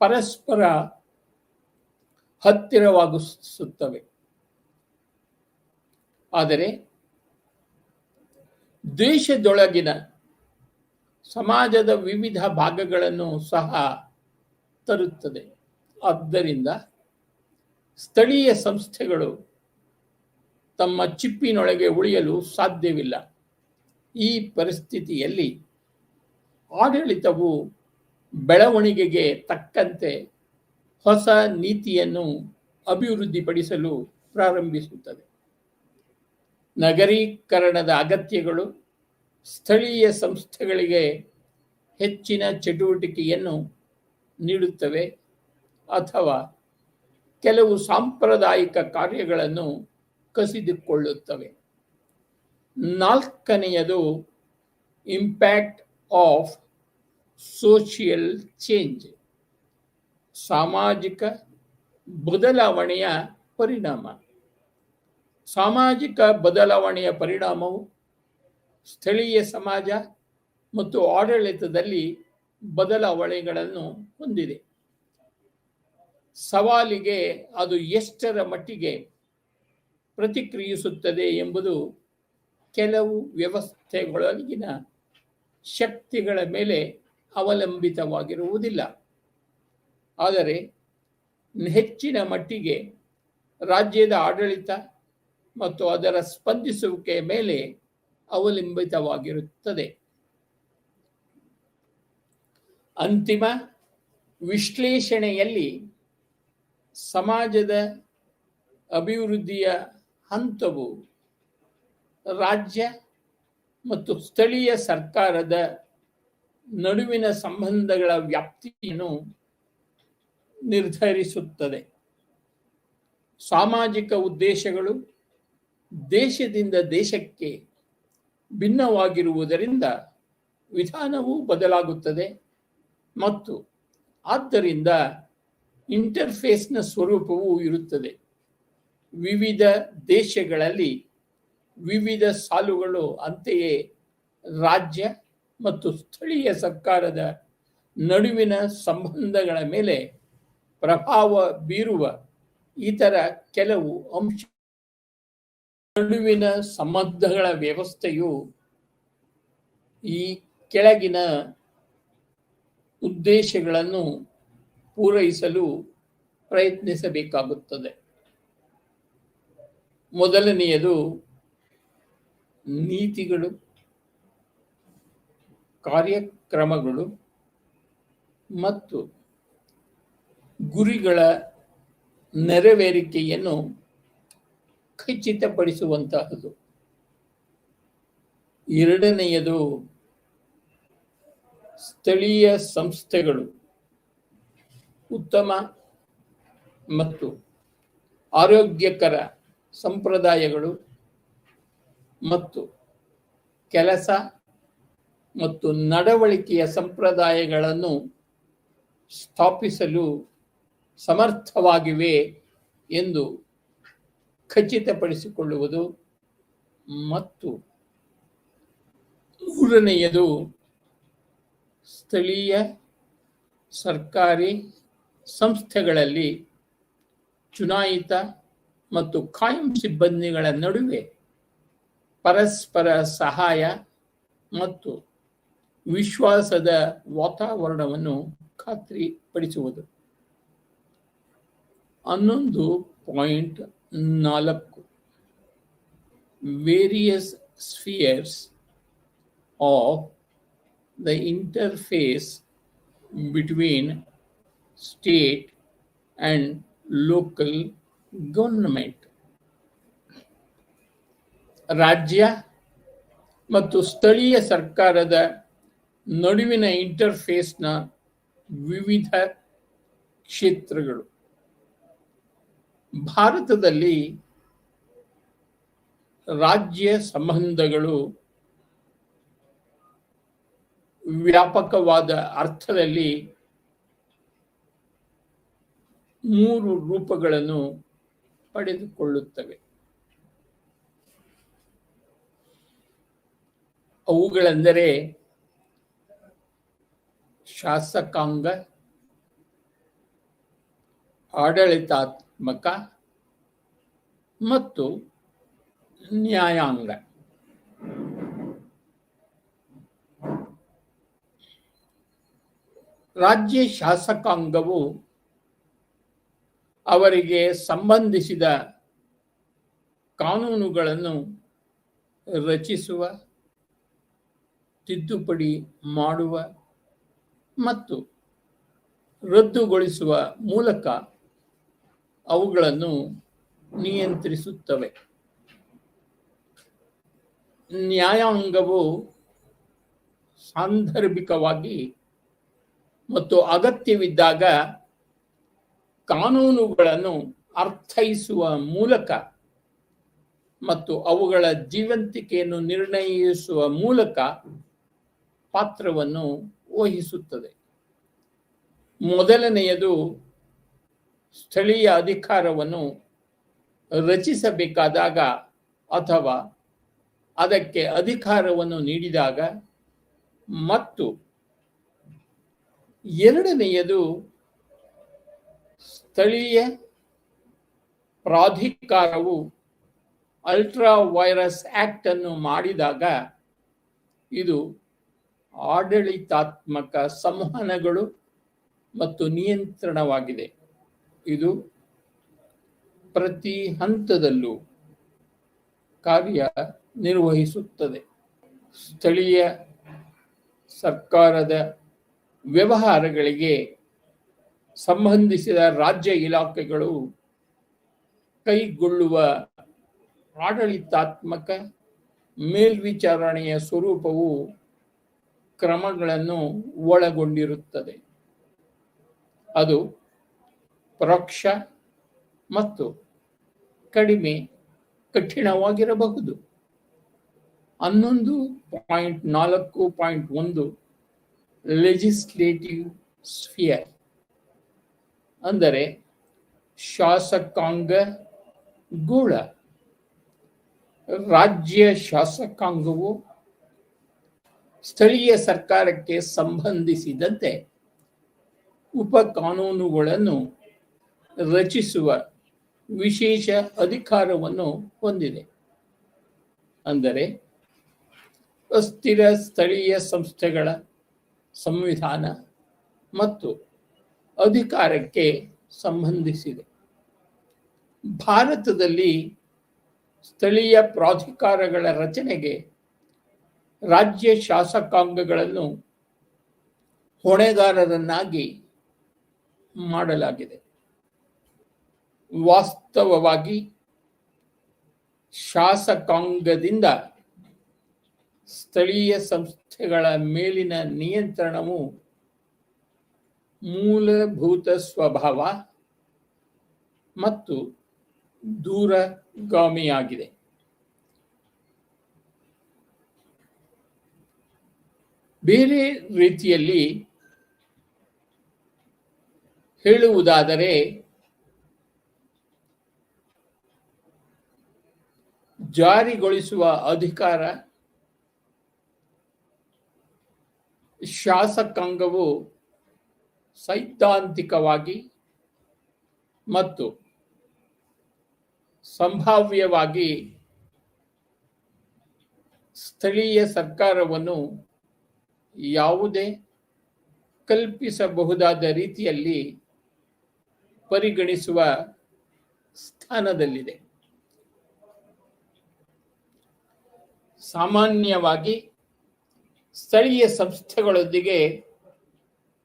ಪರಸ್ಪರ ಹತ್ತಿರವಾಗಿಸುತ್ತವೆ. ಆದರೆ ದೇಶದೊಳಗಿನ ಸಮಾಜದ ವಿವಿಧ ಭಾಗಗಳನ್ನು ಸಹ ತರುತ್ತದೆ. ಆದ್ದರಿಂದ ಸ್ಥಳೀಯ ಸಂಸ್ಥೆಗಳು ತಮ್ಮ ಚಿಪ್ಪಿನೊಳಗೆ ಉಳಿಯಲು ಸಾಧ್ಯವಿಲ್ಲ. ಈ ಪರಿಸ್ಥಿತಿಯಲ್ಲಿ ಆಡಳಿತವು ಬೆಳವಣಿಗೆಗೆ ತಕ್ಕಂತೆ ಹೊಸ ನೀತಿಯನ್ನು ಅಭಿವೃದ್ಧಿಪಡಿಸಲು ಪ್ರಾರಂಭಿಸುತ್ತದೆ. ನಗರೀಕರಣದ ಅಗತ್ಯಗಳು ಸ್ಥಳೀಯ ಸಂಸ್ಥೆಗಳಿಗೆ ಹೆಚ್ಚಿನ ಚಟುವಟಿಕೆಯನ್ನು ನೀಡುತ್ತವೆ ಅಥವಾ ಕೆಲವು ಸಾಂಪ್ರದಾಯಿಕ ಕಾರ್ಯಗಳನ್ನು ಕಸಿದುಕೊಳ್ಳುತ್ತವೆ. ನಾಲ್ಕನೆಯದು ಇಂಪ್ಯಾಕ್ಟ್ ಆಫ್ ಸೋಷಿಯಲ್ ಚೇಂಜ್, ಸಾಮಾಜಿಕ ಬದಲಾವಣೆಯ ಪರಿಣಾಮ. ಸಾಮಾಜಿಕ ಬದಲಾವಣೆಯ ಪರಿಣಾಮವು ಸ್ಥಳೀಯ ಸಮಾಜ ಮತ್ತು ಆಡಳಿತದಲ್ಲಿ ಬದಲಾವಣೆಗಳನ್ನು ಹೊಂದಿದೆ. ಸವಾಲಿಗೆ ಅದು ಎಷ್ಟರ ಮಟ್ಟಿಗೆ ಪ್ರತಿಕ್ರಿಯಿಸುತ್ತದೆ ಎಂಬುದು ಕೆಲವು ವ್ಯವಸ್ಥೆಗಳೊಳಗಿನ ಶಕ್ತಿಗಳ ಮೇಲೆ ಅವಲಂಬಿತವಾಗಿರುವುದಿಲ್ಲ. ಆದರೆ ಹೆಚ್ಚಿನ ಮಟ್ಟಿಗೆ ರಾಜ್ಯದ ಆಡಳಿತ ಮತ್ತು ಅದರ ಸ್ಪಂದಿಸುವಿಕೆಯ ಮೇಲೆ ಅವಲಂಬಿತವಾಗಿರುತ್ತದೆ. ಅಂತಿಮ ವಿಶ್ಲೇಷಣೆಯಲ್ಲಿ ಸಮಾಜದ ಅಭಿವೃದ್ಧಿಯ ಹಂತವು ರಾಜ್ಯ ಮತ್ತು ಸ್ಥಳೀಯ ಸರ್ಕಾರದ ನಡುವಿನ ಸಂಬಂಧಗಳ ವ್ಯಾಪ್ತಿಯನ್ನು ನಿರ್ಧರಿಸುತ್ತದೆ. ಸಾಮಾಜಿಕ ಉದ್ದೇಶಗಳು ದೇಶದಿಂದ ದೇಶಕ್ಕೆ ಭಿನ್ನವಾಗಿರುವುದರಿಂದ ವಿಧಾನವೂ ಬದಲಾಗುತ್ತದೆ ಮತ್ತು ಆದ್ದರಿಂದ ಇಂಟರ್ಫೇಸ್ನ ಸ್ವರೂಪವೂ ಇರುತ್ತದೆ. ವಿವಿಧ ದೇಶಗಳಲ್ಲಿ ವಿವಿಧ ಸಾಲುಗಳು ಅಂತೆಯೇ ರಾಜ್ಯ ಮತ್ತು ಸ್ಥಳೀಯ ಸರ್ಕಾರದ ನಡುವಿನ ಸಂಬಂಧಗಳ ಮೇಲೆ ಪ್ರಭಾವ ಬೀರುವ ಇತರ ಕೆಲವು ಅಂಶ ನಡುವಿನ ಸಂಬಂಧಗಳ ವ್ಯವಸ್ಥೆಯು ಈ ಕೆಳಗಿನ ಉದ್ದೇಶಗಳನ್ನು ಪೂರೈಸಲು ಪ್ರಯತ್ನಿಸಬೇಕಾಗುತ್ತದೆ. ಮೊದಲನೆಯದು ನೀತಿಗಳು, ಕಾರ್ಯಕ್ರಮಗಳು ಮತ್ತು ಗುರಿಗಳ ನೆರವೇರಿಕೆಯನ್ನು ಖಚಿತಪಡಿಸುವಂತಹದ್ದು. ಎರಡನೆಯದು ಸ್ಥಳೀಯ ಸಂಸ್ಥೆಗಳು ಉತ್ತಮ ಮತ್ತು ಆರೋಗ್ಯಕರ ಸಂಪ್ರದಾಯಗಳು ಮತ್ತು ಕೆಲಸ ಮತ್ತು ನಡವಳಿಕೆಯ ಸಂಪ್ರದಾಯಗಳನ್ನು ಸ್ಥಾಪಿಸಲು ಸಮರ್ಥವಾಗಿವೆ ಎಂದು ಖಚಿತಪಡಿಸಿಕೊಳ್ಳುವುದು. ಮತ್ತು ಮೂರನೆಯದು ಸ್ಥಳೀಯ ಸರ್ಕಾರಿ ಸಂಸ್ಥೆಗಳಲ್ಲಿ ಚುನಾಯಿತ ಮತ್ತು ಕಾಯಂ ಸಿಬ್ಬಂದಿಗಳ ನಡುವೆ ಪರಸ್ಪರ ಸಹಾಯ ಮತ್ತು ವಿಶ್ವಾಸದ ವಾತಾವರಣವನ್ನು ಖಾತ್ರಿಪಡಿಸುವುದು. 11.4 various spheres of the interface between state and local government. ರಾಜ್ಯ ಮತ್ತು ಸ್ಥಳೀಯ ಸರ್ಕಾರದ ನಡುವಿನ ಇಂಟರ್ಫೇಸ್ನ ವಿವಿಧ ಕ್ಷೇತ್ರಗಳು. ಭಾರತದಲ್ಲಿ ರಾಜ್ಯ ಸಂಬಂಧಗಳು ವ್ಯಾಪಕವಾದ ಅರ್ಥದಲ್ಲಿ 3 ರೂಪಗಳನ್ನು ಪಡೆದುಕೊಳ್ಳುತ್ತವೆ. ಅವುಗಳೆಂದರೆ ಶಾಸಕಾಂಗ, ಆಡಳಿತಾತ್ಮಕ ಮತ್ತು ನ್ಯಾಯಾಂಗ. ರಾಜ್ಯ ಶಾಸಕಾಂಗವು ಅವರಿಗೆ ಸಂಬಂಧಿಸಿದ ಕಾನೂನುಗಳನ್ನು ರಚಿಸುವ, ತಿದ್ದುಪಡಿ ಮಾಡುವ ಮತ್ತು ರದ್ದುಗೊಳಿಸುವ ಮೂಲಕ ಅವುಗಳನ್ನು ನಿಯಂತ್ರಿಸುತ್ತವೆ. ನ್ಯಾಯಾಂಗವು ಸಾಂದರ್ಭಿಕವಾಗಿ ಮತ್ತು ಅಗತ್ಯವಿದ್ದಾಗ ಕಾನೂನುಗಳನ್ನು ಅರ್ಥೈಸುವ ಮೂಲಕ ಮತ್ತು ಅವುಗಳ ಜೀವಂತಿಕೆಯನ್ನು ನಿರ್ಣಯಿಸುವ ಮೂಲಕ ಪಾತ್ರವನ್ನು ವಹಿಸುತ್ತದೆ. ಮೊದಲನೆಯದು ಸ್ಥಳೀಯ ಅಧಿಕಾರವನ್ನು ರಚಿಸಬೇಕಾದಾಗ ಅಥವಾ ಅದಕ್ಕೆ ಅಧಿಕಾರವನ್ನು ನೀಡಿದಾಗ, ಮತ್ತು ಎರಡನೆಯದು ಸ್ಥಳೀಯ ಪ್ರಾಧಿಕಾರವು ಅಲ್ಟ್ರಾ ವೈರಸ್ ಆಕ್ಟ್ ಅನ್ನು ಮಾಡಿದಾಗ ಇದು ಆಡಳಿತಾತ್ಮಕ ಸಂವಹನಗಳು ಮತ್ತು ನಿಯಂತ್ರಣವಾಗಿದೆ. ಇದು ಪ್ರತಿ ಹಂತದಲ್ಲೂ ಕಾರ್ಯನಿರ್ವಹಿಸುತ್ತದೆ. ಸ್ಥಳೀಯ ಸರ್ಕಾರದ ವ್ಯವಹಾರಗಳಿಗೆ ಸಂಬಂಧಿಸಿದ ರಾಜ್ಯ ಇಲಾಖೆಗಳು ಕೈಗೊಳ್ಳುವ ಆಡಳಿತಾತ್ಮಕ ಮೇಲ್ವಿಚಾರಣೆಯ ಸ್ವರೂಪವು ಕ್ರಮಗಳನ್ನು ಒಳಗೊಂಡಿರುತ್ತದೆ. ಅದು ಪರೋಕ್ಷ ಮತ್ತು ಕಡಿಮೆ ಕಠಿಣವಾಗಿರಬಹುದು. 11.4.1 ಲೆಜಿಸ್ಲೇಟಿವ್ ಸ್ಫಿಯರ್ ಅಂದರೆ ಶಾಸಕಾಂಗ ಗೋಳ. ರಾಜ್ಯ ಶಾಸಕಾಂಗವು ಸ್ಥಳೀಯ ಸರ್ಕಾರಕ್ಕೆ ಸಂಬಂಧಿಸಿದಂತೆ ಉಪ ಕಾನೂನುಗಳನ್ನು ರಚಿಸುವ ವಿಶೇಷ ಅಧಿಕಾರವನ್ನು ಹೊಂದಿದೆ. ಅಂದರೆ ಅಸ್ಥಿರ ಸ್ಥಳೀಯ ಸಂಸ್ಥೆಗಳ ಸಂವಿಧಾನ ಮತ್ತು ಅಧಿಕಾರಕ್ಕೆ ಸಂಬಂಧಿಸಿದೆ. ಭಾರತದಲ್ಲಿ ಸ್ಥಳೀಯ ಪ್ರಾಧಿಕಾರಗಳ ರಚನೆಗೆ ರಾಜ್ಯ ಶಾಸಕಾಂಗಗಳನ್ನು ಹೊಣೆಗಾರರನ್ನಾಗಿ ಮಾಡಲಾಗಿದೆ. ವಾಸ್ತವವಾಗಿ ಶಾಸಕಾಂಗದಿಂದ ಸ್ಥಳೀಯ ಸಂಸ್ಥೆಗಳ ಮೇಲಿನ ನಿಯಂತ್ರಣವು ಮೂಲಭೂತ ಸ್ವಭಾವ ಮತ್ತು ದೂರಗಾಮಿಯಾಗಿದೆ. ಬೇರೆ ರೀತಿಯಲ್ಲಿ ಹೇಳುವುದಾದರೆ, ಜಾರಿಗೊಳಿಸುವ ಅಧಿಕಾರ ಶಾಸಕಾಂಗವು ಸೈದ್ಧಾಂತಿಕವಾಗಿ ಮತ್ತು ಸಂಭಾವ್ಯವಾಗಿ ಸ್ಥಳೀಯ ಸರ್ಕಾರವನ್ನು ಯಾವುದೇ ಕಲ್ಪಿಸಬಹುದಾದ ರೀತಿಯಲ್ಲಿ ಪರಿಗಣಿಸುವ ಸ್ಥಾನದಲ್ಲಿದೆ. ಸಾಮಾನ್ಯವಾಗಿ ಸ್ಥಳೀಯ ಸಂಸ್ಥೆಗಳೊಂದಿಗೆ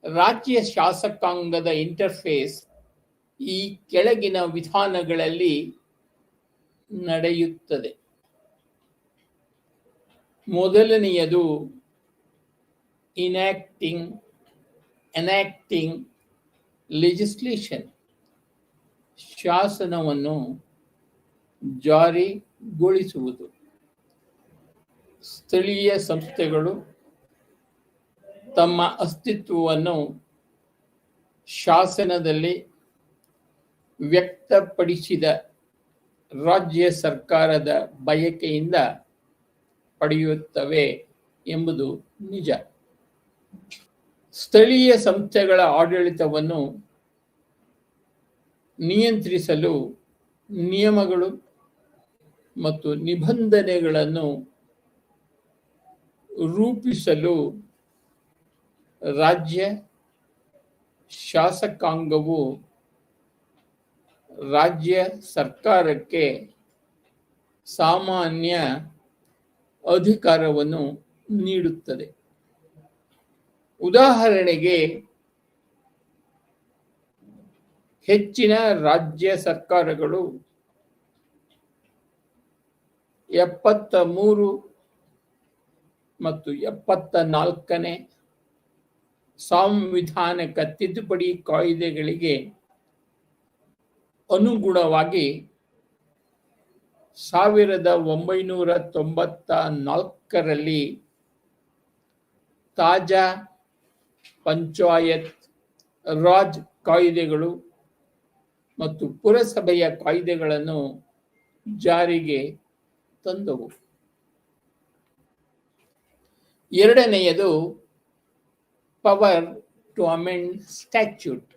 ರಾಜ್ಯ ಶಾಸಕಾಂಗದ ಇಂಟರ್ಫೇಸ್ ಈ ಕೆಳಗಿನ ವಿಧಾನಗಳಲ್ಲಿ ನಡೆಯುತ್ತದೆ. ಮೊದಲನೆಯದು ಎನಾಕ್ಟಿಂಗ್ ಲೆಜಿಸ್ಲೇಷನ್, ಶಾಸನವನ್ನು ಜಾರಿಗೊಳಿಸುವುದು. ಸ್ಥಳೀಯ ಸಂಸ್ಥೆಗಳು ತಮ್ಮ ಅಸ್ತಿತ್ವವನ್ನು ಶಾಸನದಲ್ಲಿ ವ್ಯಕ್ತಪಡಿಸಿದ ರಾಜ್ಯ ಸರ್ಕಾರದ ಬಯಕೆಯಿಂದ ಪಡೆಯುತ್ತವೆ ಎಂಬುದು ನಿಜ. ಸ್ಥಳೀಯ ಸಂಸ್ಥೆಗಳ ಆಡಳಿತವನ್ನು ನಿಯಂತ್ರಿಸಲು ನಿಯಮಗಳು ಮತ್ತು ನಿಬಂಧನೆಗಳನ್ನು ರೂಪಿಸಲು ರಾಜ್ಯ ಶಾಸಕಾಂಗವು ರಾಜ್ಯ ಸರ್ಕಾರಕ್ಕೆ ಸಾಮಾನ್ಯ ಅಧಿಕಾರವನ್ನು ನೀಡುತ್ತದೆ. ಉದಾಹರಣೆಗೆ, ಹೆಚ್ಚಿನ ರಾಜ್ಯ ಸರ್ಕಾರಗಳು 73 ಮತ್ತು 74ನೇ ಸಾಂವಿಧಾನಿಕ ತಿದ್ದುಪಡಿ ಕಾಯ್ದೆಗಳಿಗೆ ಅನುಗುಣವಾಗಿ 1994ರಲ್ಲಿ ತಾಜಾ ಪಂಚಾಯತ್ ರಾಜ್ ಕಾಯ್ದೆಗಳು ಮತ್ತು ಪುರಸಭೆಯ ಕಾಯ್ದೆಗಳನ್ನು ಜಾರಿಗೆ ತಂದವು. ಎರಡನೆಯದು ಪವರ್ ಟು ಅಮೆಂಡ್ ಸ್ಟ್ಯಾಟ್ಯೂಟ್,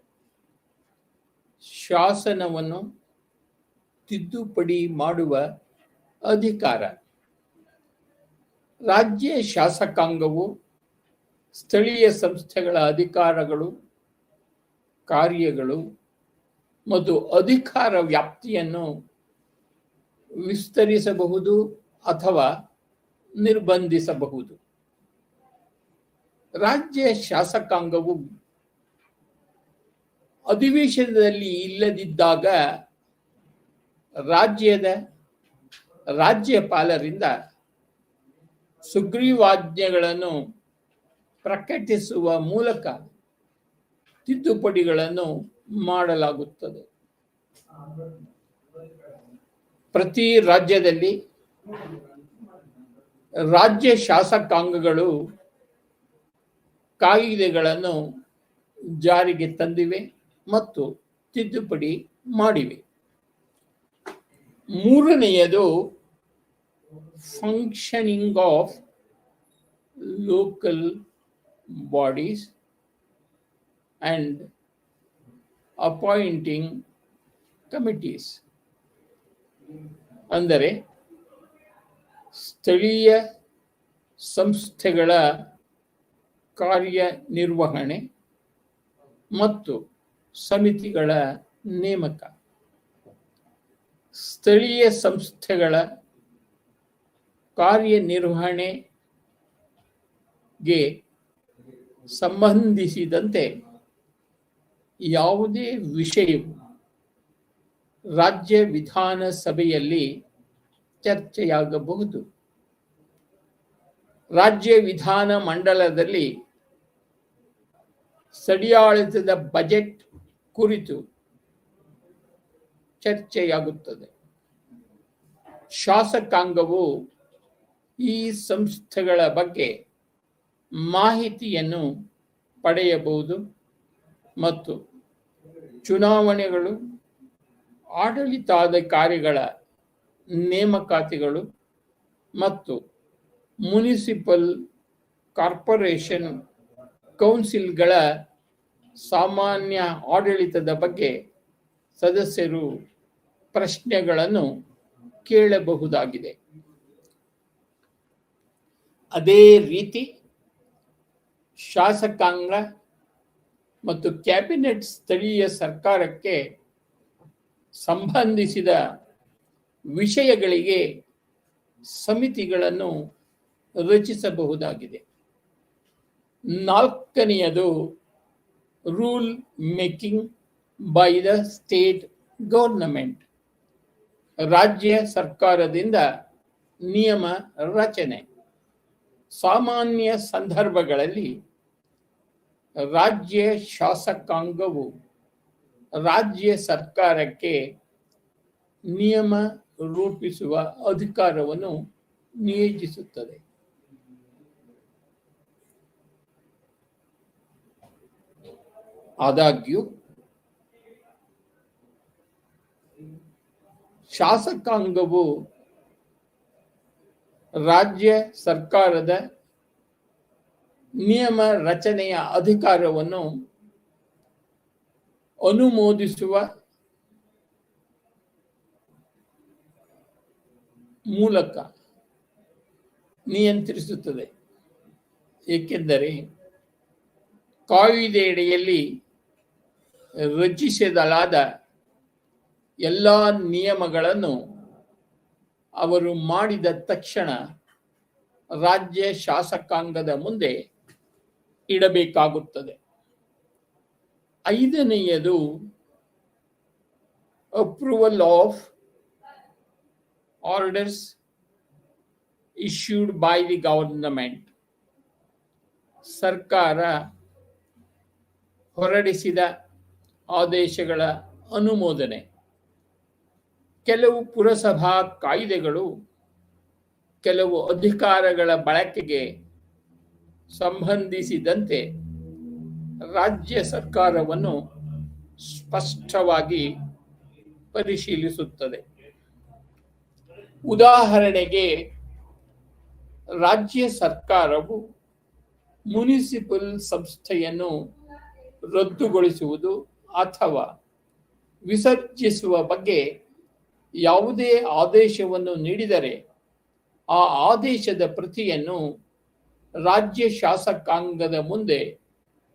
ಶಾಸನವನ್ನು ತಿದ್ದುಪಡಿ ಮಾಡುವ ಅಧಿಕಾರ. ರಾಜ್ಯ ಶಾಸಕಾಂಗವು ಸ್ಥಳೀಯ ಸಂಸ್ಥೆಗಳ ಅಧಿಕಾರಗಳು, ಕಾರ್ಯಗಳು ಮತ್ತು ಅಧಿಕಾರ ವ್ಯಾಪ್ತಿಯನ್ನು ವಿಸ್ತರಿಸಬಹುದು ಅಥವಾ ನಿರ್ಬಂಧಿಸಬಹುದು. ರಾಜ್ಯ ಶಾಸಕಾಂಗವು ಅಧಿವೇಶನದಲ್ಲಿ ಇಲ್ಲದಿದ್ದಾಗ ರಾಜ್ಯಪಾಲರಿಂದ ಸುಗ್ರೀವಾಜ್ಞೆಗಳನ್ನು ಪ್ರಕಟಿಸುವ ಮೂಲಕ ತಿದ್ದುಪಡಿಗಳನ್ನು ಮಾಡಲಾಗುತ್ತದೆ. ಪ್ರತಿ ರಾಜ್ಯದಲ್ಲಿ ರಾಜ್ಯ ಶಾಸಕಾಂಗಗಳು ಕಾಯ್ದೆಗಳನ್ನು ಜಾರಿಗೆ ತಂದಿವೆ ಮತ್ತು ತಿದ್ದುಪಡಿ ಮಾಡಿವೆ. ಮೂರನೆಯದು functioning of local bodies and appointing committees. ಅಂದರೆ ಸ್ಥಳೀಯ ಸಂಸ್ಥೆಗಳ ಕಾರ್ಯನಿರ್ವಹಣೆ ಮತ್ತು ಸಮಿತಿಗಳ ನೇಮಕ. ಸ್ಥಳೀಯ ಸಂಸ್ಥೆಗಳ ಕಾರ್ಯನಿರ್ವಹಣೆಗೆ ಸಂಬಂಧಿಸಿದಂತೆ ಯಾವುದೇ ವಿಷಯವು ರಾಜ್ಯ ವಿಧಾನಸಭೆಯಲ್ಲಿ ಚರ್ಚೆಯಾಗಬಹುದು. ರಾಜ್ಯ ವಿಧಾನ ಮಂಡಲದಲ್ಲಿ ಸ್ಥಳೀಯಾಡಳಿತದ ಬಜೆಟ್ ಕುರಿತು ಚರ್ಚೆಯಾಗುತ್ತದೆ. ಶಾಸಕಾಂಗವು ಈ ಸಂಸ್ಥೆಗಳ ಬಗ್ಗೆ ಮಾಹಿತಿಯನ್ನು ಪಡೆಯಬಹುದು ಮತ್ತು ಚುನಾವಣೆಗಳು, ಆಡಳಿತಾಧಿಕಾರಿಗಳ ನೇಮಕಾತಿಗಳು ಮತ್ತು ಮುನಿಸಿಪಲ್ ಕಾರ್ಪೊರೇಷನ್ ಕೌನ್ಸಿಲ್ಗಳ ಸಾಮಾನ್ಯ ಆಡಳಿತದ ಬಗ್ಗೆ ಸದಸ್ಯರು ಪ್ರಶ್ನೆಗಳನ್ನು ಕೇಳಬಹುದಾಗಿದೆ. ಅದೇ ರೀತಿ ಶಾಸಕಾಂಗ ಮತ್ತು ಕ್ಯಾಬಿನೆಟ್ ಸ್ಥಳೀಯ ಸರ್ಕಾರಕ್ಕೆ ಸಂಬಂಧಿಸಿದ ವಿಷಯಗಳಿಗೆ ಸಮಿತಿಗಳನ್ನು ರಚಿಸಬಹುದಾಗಿದೆ. ನಾಲ್ಕನೆಯದು rule making by the state government, ರಾಜ್ಯ ಸರ್ಕಾರದಿಂದ ನಿಯಮ ರಚನೆ. ಸಾಮಾನ್ಯ ಸಂದರ್ಭಗಳಲ್ಲಿ ರಾಜ್ಯ ಶಾಸಕಾಂಗವು ರಾಜ್ಯ ಸರ್ಕಾರಕ್ಕೆ ನಿಯಮ ರೂಪಿಸುವ ಅಧಿಕಾರವನ್ನು ನಿಯೋಜಿಸುತ್ತದೆ. ಆದಾಗ್ಯೂ ಶಾಸಕಾಂಗವು ರಾಜ್ಯ ಸರ್ಕಾರದ ನಿಯಮ ರಚನೆಯ ಅಧಿಕಾರವನ್ನು ಅನುಮೋದಿಸುವ ಮೂಲಕ ನಿಯಂತ್ರಿಸುತ್ತದೆ. ಏಕೆಂದರೆ ಕಾಯಿದೆಯಡಿಯಲ್ಲಿ ರಚಿಸಲಾದ ಎಲ್ಲ ನಿಯಮಗಳನ್ನು ಅವರು ಮಾಡಿದ ತಕ್ಷಣ ರಾಜ್ಯ ಶಾಸಕಾಂಗದ ಮುಂದೆ ಇಡಬೇಕಾಗುತ್ತದೆ. 5ನೆಯದು approval of orders issued by the government. ಸರ್ಕಾರ ಹೊರಡಿಸಿದ ಆದೇಶಗಳ ಅನುಮೋದನೆ. ಕೆಲವು ಪುರಸಭಾ ಕಾಯ್ದೆಗಳು ಕೆಲವು ಅಧಿಕಾರಗಳ ಬಳಕೆಗೆ ಸಂಬಂಧಿಸಿದಂತೆ ರಾಜ್ಯ ಸರ್ಕಾರವನ್ನು ಸ್ಪಷ್ಟವಾಗಿ ಪರಿಶೀಲಿಸುತ್ತದೆ. ಉದಾಹರಣೆಗೆ, ರಾಜ್ಯ ಸರ್ಕಾರವು ಮುನಿಸಿಪಲ್ ಸಂಸ್ಥೆಯನ್ನು ರದ್ದುಗೊಳಿಸುವುದು ಅಥವಾ ವಿಸರ್ಜಿಸುವ ಬಗ್ಗೆ ಯಾವುದೇ ಆದೇಶವನ್ನು ನೀಡಿದರೆ ಆ ಆದೇಶದ ಪ್ರತಿಯನ್ನು ರಾಜ್ಯ ಶಾಸಕಾಂಗದ ಮುಂದೆ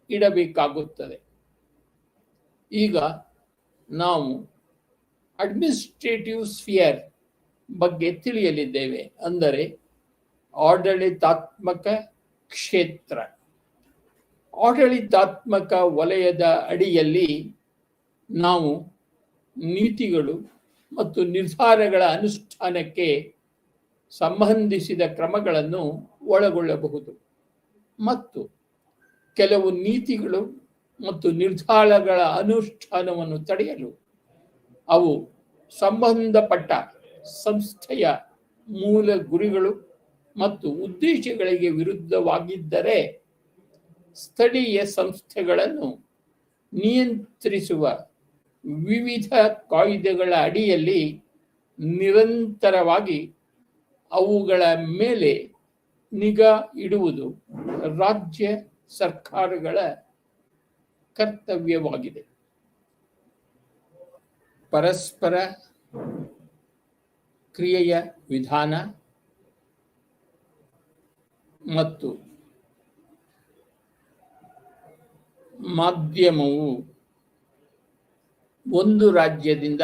ಇಡಬೇಕಾಗುತ್ತದೆ. ಈಗ ನಾವು ಅಡ್ಮಿನಿಸ್ಟ್ರೇಟಿವ್ ಸ್ಫಿಯರ್ ಬಗ್ಗೆ ತಿಳಿಯಲಿದ್ದೇವೆ. ಅಂದರೆ ಆಡಳಿತಾತ್ಮಕ ಕ್ಷೇತ್ರ. ಆಡಳಿತಾತ್ಮಕ ವಲಯದ ಅಡಿಯಲ್ಲಿ ನಾವು ನೀತಿಗಳು ಮತ್ತು ನಿರ್ಧಾರಗಳ ಅನುಷ್ಠಾನಕ್ಕೆ ಸಂಬಂಧಿಸಿದ ಕ್ರಮಗಳನ್ನು ಒಳಗೊಳ್ಳಬಹುದು ಮತ್ತು ಕೆಲವು ನೀತಿಗಳು ಮತ್ತು ನಿರ್ಧಾರಗಳ ಅನುಷ್ಠಾನವನ್ನು ತಡೆಯಲು ಅವು ಸಂಬಂಧಪಟ್ಟ ಸಂಸ್ಥೆಯ ಮೂಲ ಗುರಿಗಳು ಮತ್ತು ಉದ್ದೇಶಗಳಿಗೆ ವಿರುದ್ಧವಾಗಿದ್ದರೆ ಸ್ಥಳೀಯ ಸಂಸ್ಥೆಗಳನ್ನು ನಿಯಂತ್ರಿಸುವ ವಿವಿಧ ಕಾಯ್ದೆಗಳ ಅಡಿಯಲ್ಲಿ ನಿರಂತರವಾಗಿ ಅವುಗಳ ಮೇಲೆ ನಿಗಾ ಇಡುವುದು ರಾಜ್ಯ ಸರ್ಕಾರಗಳ ಕರ್ತವ್ಯವಾಗಿದೆ. ಪರಸ್ಪರ ಕ್ರಿಯೆಯ ವಿಧಾನ ಮತ್ತು ಮಾಧ್ಯಮವು ಒಂದು ರಾಜ್ಯದಿಂದ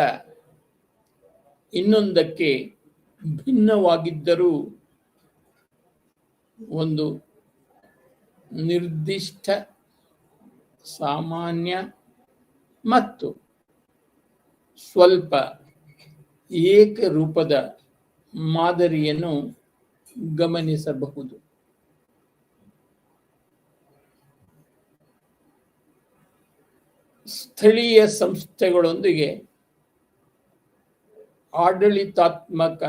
ಇನ್ನೊಂದಕ್ಕೆ ಭಿನ್ನವಾಗಿದ್ದರೂ ಒಂದು ನಿರ್ದಿಷ್ಟ ಸಾಮಾನ್ಯ ಮತ್ತು ಸ್ವಲ್ಪ ಏಕರೂಪದ ಮಾದರಿಯನ್ನು ಗಮನಿಸಬಹುದು. ಸ್ಥಳೀಯ ಸಂಸ್ಥೆಗಳೊಂದಿಗೆ ಆಡಳಿತಾತ್ಮಕ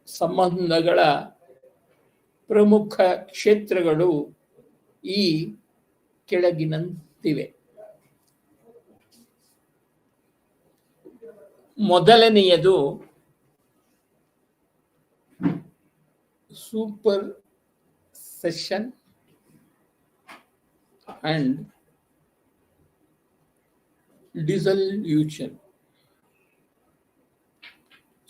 ಸಂಬಂಧಗಳ ಪ್ರಮುಖ ಕ್ಷೇತ್ರಗಳು ಈ ಕೆಳಗಿನಂತಿವೆ. ಮೊದಲನೆಯದು super session and dissolution.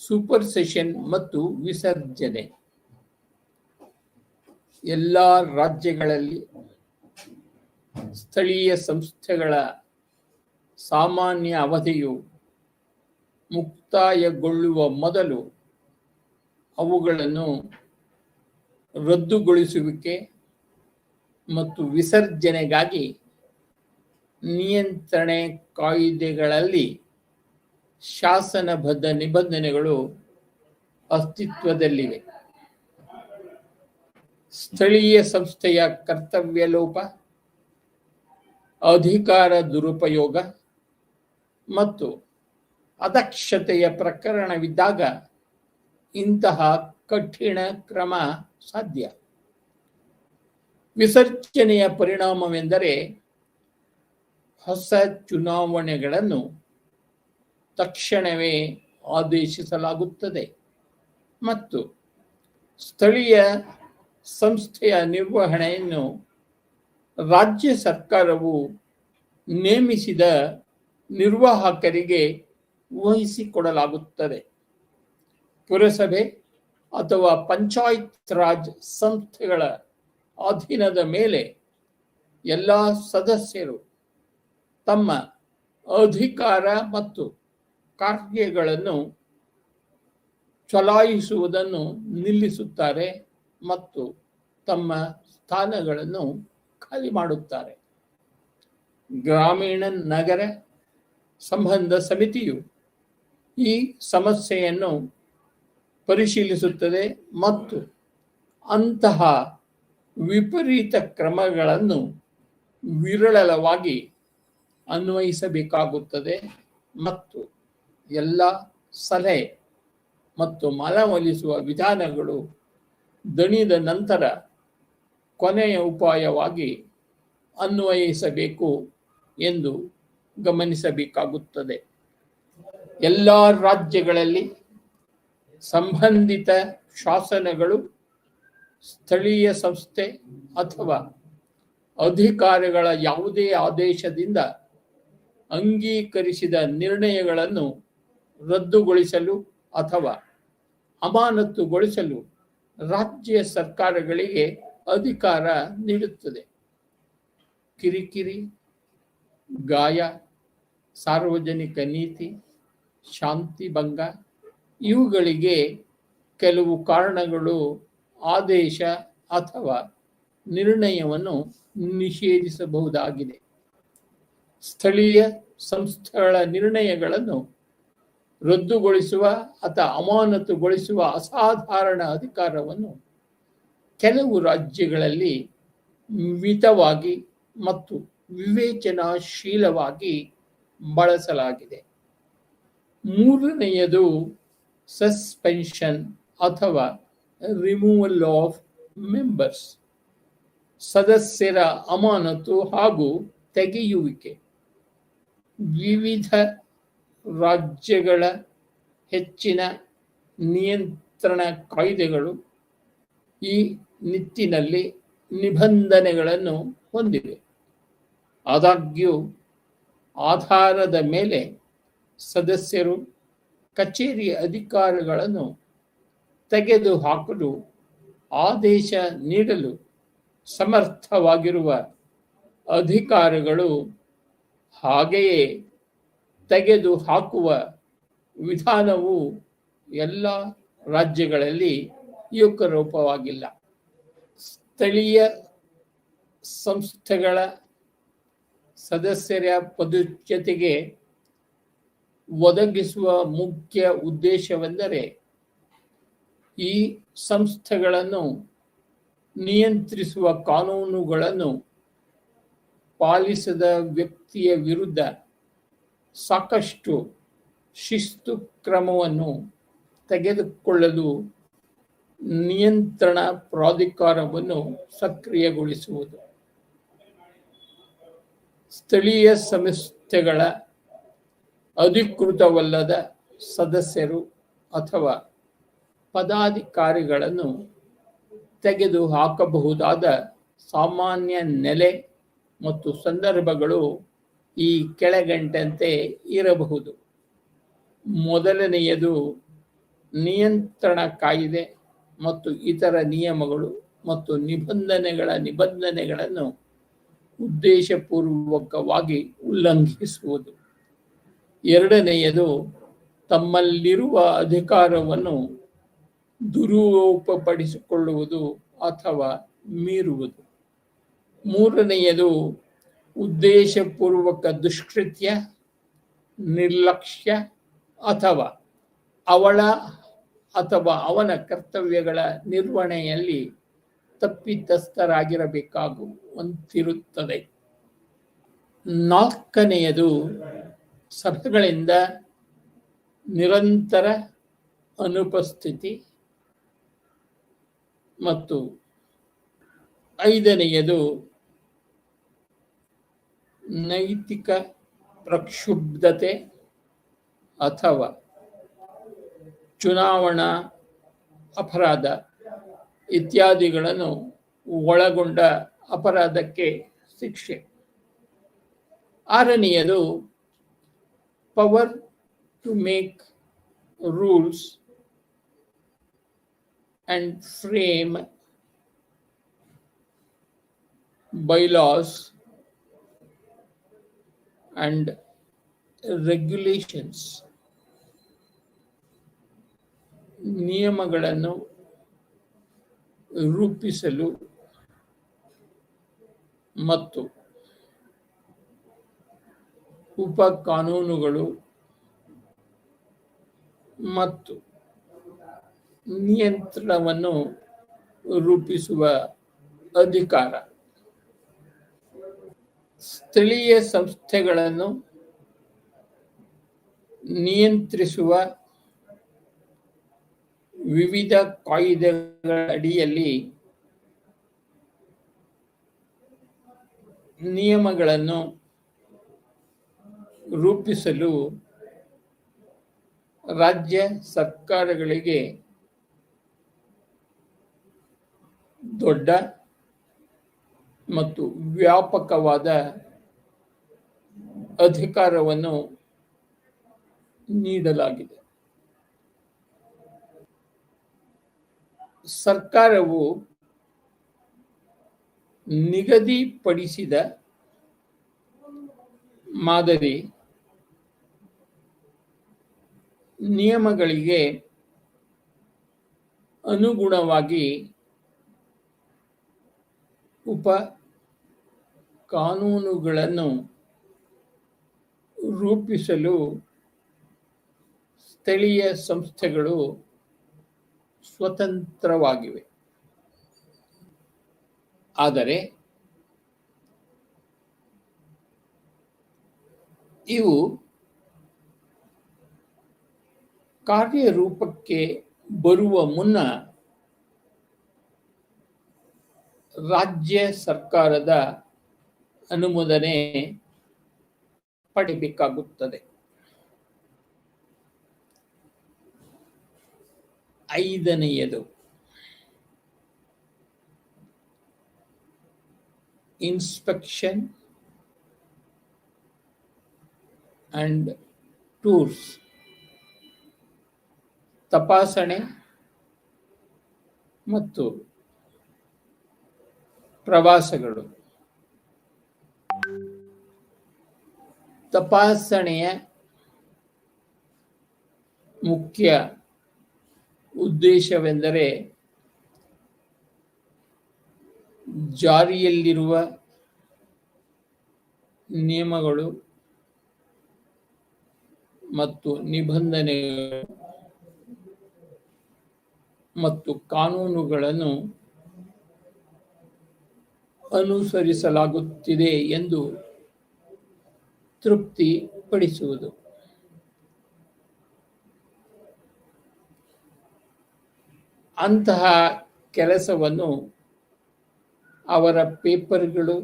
Super session ಮತ್ತು ವಿಸರ್ಜನೆ. ಎಲ್ಲ ರಾಜ್ಯಗಳಲ್ಲಿ ಸ್ಥಳೀಯ ಸಂಸ್ಥೆಗಳ ಸಾಮಾನ್ಯ ಅವಧಿಯು ಮುಕ್ತಾಯಗೊಳ್ಳುವ ಮೊದಲು ಅವುಗಳನ್ನು ರದ್ದುಗೊಳಿಸುವಿಕೆ ಮತ್ತು ವಿಸರ್ಜನೆಗಾಗಿ ನಿಯಂತ್ರಣೆ ಕಾಯ್ದೆಗಳಲ್ಲಿ ಶಾಸನಬದ್ಧ ನಿಬಂಧನೆಗಳು ಅಸ್ತಿತ್ವದಲ್ಲಿವೆ. ಸ್ಥಳೀಯ ಸಂಸ್ಥೆಯ ಕರ್ತವ್ಯ ಲೋಪ, ಅಧಿಕಾರ ದುರುಪಯೋಗ ಮತ್ತು ಅದಕ್ಷತೆಯ ಪ್ರಕರಣವಿದ್ದಾಗ ಇಂತಹ ಕಠಿಣ ಕ್ರಮ ಸಾಧ್ಯ. ವಿಸರ್ಜನೆಯ ಪರಿಣಾಮವೆಂದರೆ ಹೊಸ ಚುನಾವಣೆಗಳನ್ನು ತಕ್ಷಣವೇ ಆದೇಶಿಸಲಾಗುತ್ತದೆ ಮತ್ತು ಸ್ಥಳೀಯ ಸಂಸ್ಥೆಯ ನಿರ್ವಹಣೆಯನ್ನು ರಾಜ್ಯ ಸರ್ಕಾರವು ನೇಮಿಸಿದ ನಿರ್ವಾಹಕರಿಗೆ ವಹಿಸಿಕೊಡಲಾಗುತ್ತದೆ. ಪುರಸಭೆ ಅಥವಾ ಪಂಚಾಯತ್ ರಾಜ್ ಸಂಸ್ಥೆಗಳ ಅಧೀನದ ಮೇಲೆ ಎಲ್ಲ ಸದಸ್ಯರು ತಮ್ಮ ಅಧಿಕಾರ ಮತ್ತು ಕಾರ್ಯಗಳನ್ನು ಚಲಾಯಿಸುವುದನ್ನು ನಿಲ್ಲಿಸುತ್ತಾರೆ ಮತ್ತು ತಮ್ಮ ಸ್ಥಾನಗಳನ್ನು ಖಾಲಿ ಮಾಡುತ್ತಾರೆ. ಗ್ರಾಮೀಣ ನಗರ ಸಂಬಂಧ ಸಮಿತಿಯು ಈ ಸಮಸ್ಯೆಯನ್ನು ಪರಿಶೀಲಿಸುತ್ತದೆ ಮತ್ತು ಅಂತಹ ವಿಪರೀತ ಕ್ರಮಗಳನ್ನು ವಿರಳವಾಗಿ ಅನ್ವಯಿಸಬೇಕಾಗುತ್ತದೆ ಮತ್ತು ಎಲ್ಲ ಸಲಹೆ ಮತ್ತು ಮನವೊಲಿಸುವ ವಿಧಾನಗಳು ದಣಿದ ನಂತರ ಕೊನೆಯ ಉಪಾಯವಾಗಿ ಅನ್ವಯಿಸಬೇಕು ಎಂದು ಗಮನಿಸಬೇಕಾಗುತ್ತದೆ. ಎಲ್ಲ ರಾಜ್ಯಗಳಲ್ಲಿ ಸಂಬಂಧಿತ ಶಾಸನಗಳು ಸ್ಥಳೀಯ ಸಂಸ್ಥೆ ಅಥವಾ ಅಧಿಕಾರಿಗಳ ಯಾವುದೇ ಆದೇಶದಿಂದ ಅಂಗೀಕರಿಸಿದ ನಿರ್ಣಯಗಳನ್ನು ರದ್ದುಗೊಳಿಸಲು ಅಥವಾ ಅಮಾನತುಗೊಳಿಸಲು ರಾಜ್ಯ ಸರ್ಕಾರಗಳಿಗೆ ಅಧಿಕಾರ ನೀಡುತ್ತದೆ. ಕಿರಿಕಿರಿ, ಗಾಯ, ಸಾರ್ವಜನಿಕ ನೀತಿ, ಶಾಂತಿ ಭಂಗ ಇವುಗಳಿಗೆ ಕೆಲವು ಕಾರಣಗಳು ಆದೇಶ ಅಥವಾ ನಿರ್ಣಯವನ್ನು ನಿಷೇಧಿಸಬಹುದಾಗಿದೆ. ಸ್ಥಳೀಯ ಸಂಸ್ಥೆಗಳ ನಿರ್ಣಯಗಳನ್ನು ರದ್ದುಗೊಳಿಸುವ ಅಥವಾ ಅಮಾನತುಗೊಳಿಸುವ ಅಸಾಧಾರಣ ಅಧಿಕಾರವನ್ನು ಕೆಲವು ರಾಜ್ಯಗಳಲ್ಲಿ ಮಿತವಾಗಿ ಮತ್ತು ವಿವೇಚನಾಶೀಲವಾಗಿ ಬಳಸಲಾಗಿದೆ. ಮೂರನೆಯದು ಸಸ್ಪೆನ್ಷನ್ ಅಥವಾ ರಿಮೂವಲ್ ಆಫ್ ಮೆಂಬರ್ಸ್, ಸದಸ್ಯರ ಅಮಾನತು ಹಾಗೂ ತೆಗೆಯುವಿಕೆ. ವಿವಿಧ ರಾಜ್ಯಗಳ ಹೆಚ್ಚಿನ ನಿಯಂತ್ರಣ ಕಾಯ್ದೆಗಳು ಈ ನಿಟ್ಟಿನಲ್ಲಿ ನಿಬಂಧನೆಗಳನ್ನು ಹೊಂದಿವೆ. ಆದಾಗ್ಯೂ ಆಧಾರದ ಮೇಲೆ ಸದಸ್ಯರು ಕಚೇರಿ ಅಧಿಕಾರಿಗಳನ್ನು ತೆಗೆದುಹಾಕಲು ಆದೇಶ ನೀಡಲು ಸಮರ್ಥವಾಗಿರುವ ಅಧಿಕಾರಿಗಳು ಹಾಗೆಯೇ ತೆಗೆದುಹಾಕುವ ವಿಧಾನವು ಎಲ್ಲ ರಾಜ್ಯಗಳಲ್ಲಿ ಏಕರೂಪವಾಗಿಲ್ಲ. ಸ್ಥಳೀಯ ಸಂಸ್ಥೆಗಳ ಸದಸ್ಯರ ಪದಚ್ಯುತಿಗೆ ಒದಗಿಸುವ ಮುಖ್ಯ ಉದ್ದೇಶವೆಂದರೆ ಈ ಸಂಸ್ಥೆಗಳನ್ನು ನಿಯಂತ್ರಿಸುವ ಕಾನೂನುಗಳನ್ನು ಪಾಲಿಸದ ವ್ಯಕ್ತಿಯ ವಿರುದ್ಧ ಸಾಕಷ್ಟು ಶಿಸ್ತು ಕ್ರಮವನ್ನು ತೆಗೆದುಕೊಳ್ಳಲು ನಿಯಂತ್ರಣ ಪ್ರಾಧಿಕಾರವನ್ನು ಸಕ್ರಿಯಗೊಳಿಸುವುದು. ಸ್ಥಳೀಯ ಸಂಸ್ಥೆಗಳ ಅಧಿಕೃತವಲ್ಲದ ಸದಸ್ಯರು ಅಥವಾ ಪದಾಧಿಕಾರಿಗಳನ್ನು ತೆಗೆದುಹಾಕಬಹುದಾದ ಸಾಮಾನ್ಯ ನೆಲೆ ಮತ್ತು ಸಂದರ್ಭಗಳು ಈ ಕೆಳಗಂಡಂತೆ ಇರಬಹುದು. ಮೊದಲನೆಯದು ನಿಯಂತ್ರಣ ಕಾಯ್ದೆ ಮತ್ತು ಇತರ ನಿಯಮಗಳು ಮತ್ತು ನಿಬಂಧನೆಗಳನ್ನು ಉದ್ದೇಶಪೂರ್ವಕವಾಗಿ ಉಲ್ಲಂಘಿಸುವುದು. ಎರಡನೆಯದು ತಮ್ಮಲ್ಲಿರುವ ಅಧಿಕಾರವನ್ನು ದುರುಪಯೋಗಪಡಿಸಿಕೊಳ್ಳುವುದು ಅಥವಾ ಮೀರುವುದು. ಮೂರನೆಯದು ಉದ್ದೇಶಪೂರ್ವಕ ದುಷ್ಕೃತ್ಯ, ನಿರ್ಲಕ್ಷ್ಯ ಅಥವಾ ಅವನ ಕರ್ತವ್ಯಗಳ ನಿರ್ವಹಣೆಯಲ್ಲಿ ತಪ್ಪಿತಸ್ಥರಾಗಿರಬೇಕಾಗುವಂತಿರುತ್ತದೆ. ನಾಲ್ಕನೆಯದು ಸಭೆಗಳಿಂದ ನಿರಂತರ ಅನುಪಸ್ಥಿತಿ ಮತ್ತು ಐದನೆಯದು ನೈತಿಕ ಪ್ರಕ್ಷುಬ್ಧತೆ ಅಥವಾ ಚುನಾವಣಾ ಅಪರಾಧ ಇತ್ಯಾದಿಗಳನ್ನು ಒಳಗೊಂಡ ಅಪರಾಧಕ್ಕೆ ಶಿಕ್ಷೆ. ಆರನೆಯದು power to make rules and frame bylaws and regulations. ನಿಯಮಗಳನ್ನು ರೂಪಿಸಲು ಮತ್ತು ಉಪ ಕಾನೂನುಗಳು ಮತ್ತು ನಿಯಂತ್ರಣವನ್ನು ರೂಪಿಸುವ ಅಧಿಕಾರ. ಸ್ಥಳೀಯ ಸಂಸ್ಥೆಗಳನ್ನು ನಿಯಂತ್ರಿಸುವ ವಿವಿಧ ಕಾಯ್ದೆಗಳ ಅಡಿಯಲ್ಲಿ ನಿಯಮಗಳನ್ನು ರೂಪಿಸಲು ರಾಜ್ಯ ಸರ್ಕಾರಗಳಿಗೆ ದೊಡ್ಡ ಮತ್ತು ವ್ಯಾಪಕವಾದ ಅಧಿಕಾರವನ್ನು ನೀಡಲಾಗಿದೆ. ಸರ್ಕಾರವು ನಿಗದಿಪಡಿಸಿದ ಮಾದರಿ ನಿಯಮಗಳಿಗೆ ಅನುಗುಣವಾಗಿ ಉಪ ಕಾನೂನುಗಳನ್ನು ರೂಪಿಸಲು ಸ್ಥಳೀಯ ಸಂಸ್ಥೆಗಳು ಸ್ವತಂತ್ರವಾಗಿವೆ. ಆದರೆ ಇವು ಕಾರ್ಯರೂಪಕ್ಕೆ ಬರುವ ಮುನ್ನ ರಾಜ್ಯ ಸರ್ಕಾರದ ಅನುಮೋದನೆ ಪಡೆಯಬೇಕಾಗುತ್ತದೆ. ಐದನೆಯದು ಇನ್ಸ್ಪೆಕ್ಷನ್ ಅಂಡ್ ಟೂರ್ಸ್. ತಪಾಸಣೆ ಮತ್ತು ಪ್ರವಾಸಗಳು. ತಪಾಸಣೆಯ ಮುಖ್ಯ ಉದ್ದೇಶವೆಂದರೆ ಜಾರಿಯಲ್ಲಿರುವ ನಿಯಮಗಳು ಮತ್ತು ನಿಬಂಧನೆಗಳು ಮತ್ತು ಕಾನೂನುಗಳನ್ನು ಅನುಸರಿಸಲಾಗುತ್ತಿದೆ ಎಂದು ತೃಪ್ತಿಪಡಿಸುವುದು. ಅಂತಹ ಕೆಲಸವನ್ನು ಅವರ ಪೇಪರ್ಗಳು,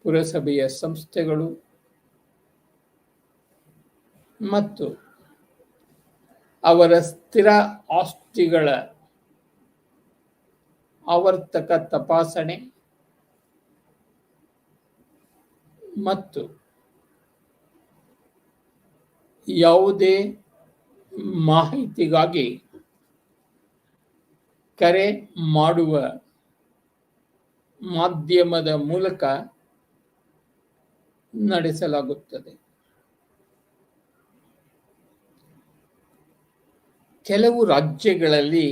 ಪುರಸಭೆಯ ಸಂಸ್ಥೆಗಳು ಮತ್ತು ಅವರ ಸ್ಥಿರ ಆಸ್ತಿಗಳ ಆವರ್ತಕ ತಪಾಸಣೆ ಮತ್ತು ಯಾವುದೇ ಮಾಹಿತಿಗಾಗಿ ಕರೆ ಮಾಡುವ ಮಾಧ್ಯಮದ ಮೂಲಕ ನಡೆಸಲಾಗುತ್ತದೆ. ಕೆಲವು ರಾಜ್ಯಗಳಲ್ಲಿ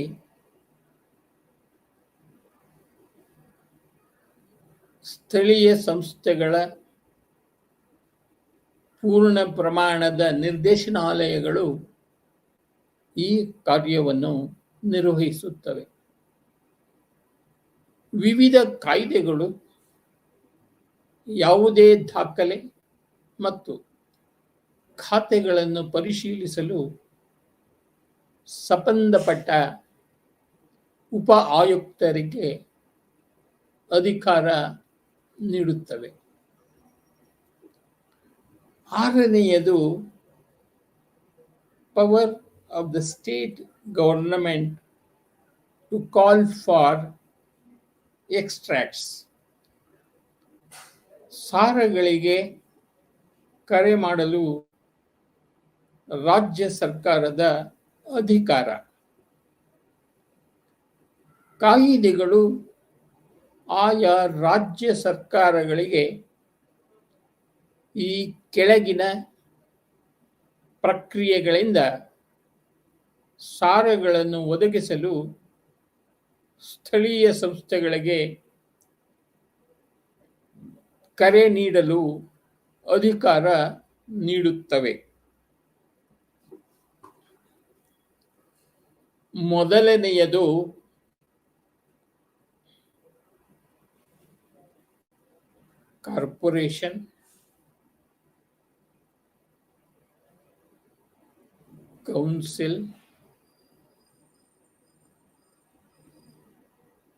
ಸ್ಥಳೀಯ ಸಂಸ್ಥೆಗಳ ಪೂರ್ಣ ಪ್ರಮಾಣದ ನಿರ್ದೇಶನಾಲಯಗಳು ಈ ಕಾರ್ಯವನ್ನು ನಿರ್ವಹಿಸುತ್ತವೆ. ವಿವಿಧ ಕಾಯ್ದೆಗಳು, ಯಾವುದೇ ದಾಖಲೆ ಮತ್ತು ಖಾತೆಗಳನ್ನು ಪರಿಶೀಲಿಸಲು ಸಂಬಂಧಪಟ್ಟ ಉಪ ಆಯುಕ್ತರಿಗೆ ಅಧಿಕಾರ ನೀಡುತ್ತವೆ. ಆರನೆಯದು power of the state government to call for extracts. ಸಾರಗಳಿಗೆ ಕರೆ ಮಾಡಲು ರಾಜ್ಯ ಸರ್ಕಾರದ ಅಧಿಕಾರ. ಕಾಯಿದೆಗಳು ಆಯಾ ರಾಜ್ಯ ಸರ್ಕಾರಗಳಿಗೆ ಈ ಕೆಳಗಿನ ಪ್ರಕ್ರಿಯೆಗಳಿಂದ ಸಾರಗಳನ್ನು ಒದಗಿಸಲು ಸ್ಥಳೀಯ ಸಂಸ್ಥೆಗಳಿಗೆ ಕರೆ ನೀಡಲು ಅಧಿಕಾರ ನೀಡುತ್ತವೆ. ಮೊದಲನೆಯದು ಕಾರ್ಪೊರೇಷನ್, ಕೌನ್ಸಿಲ್,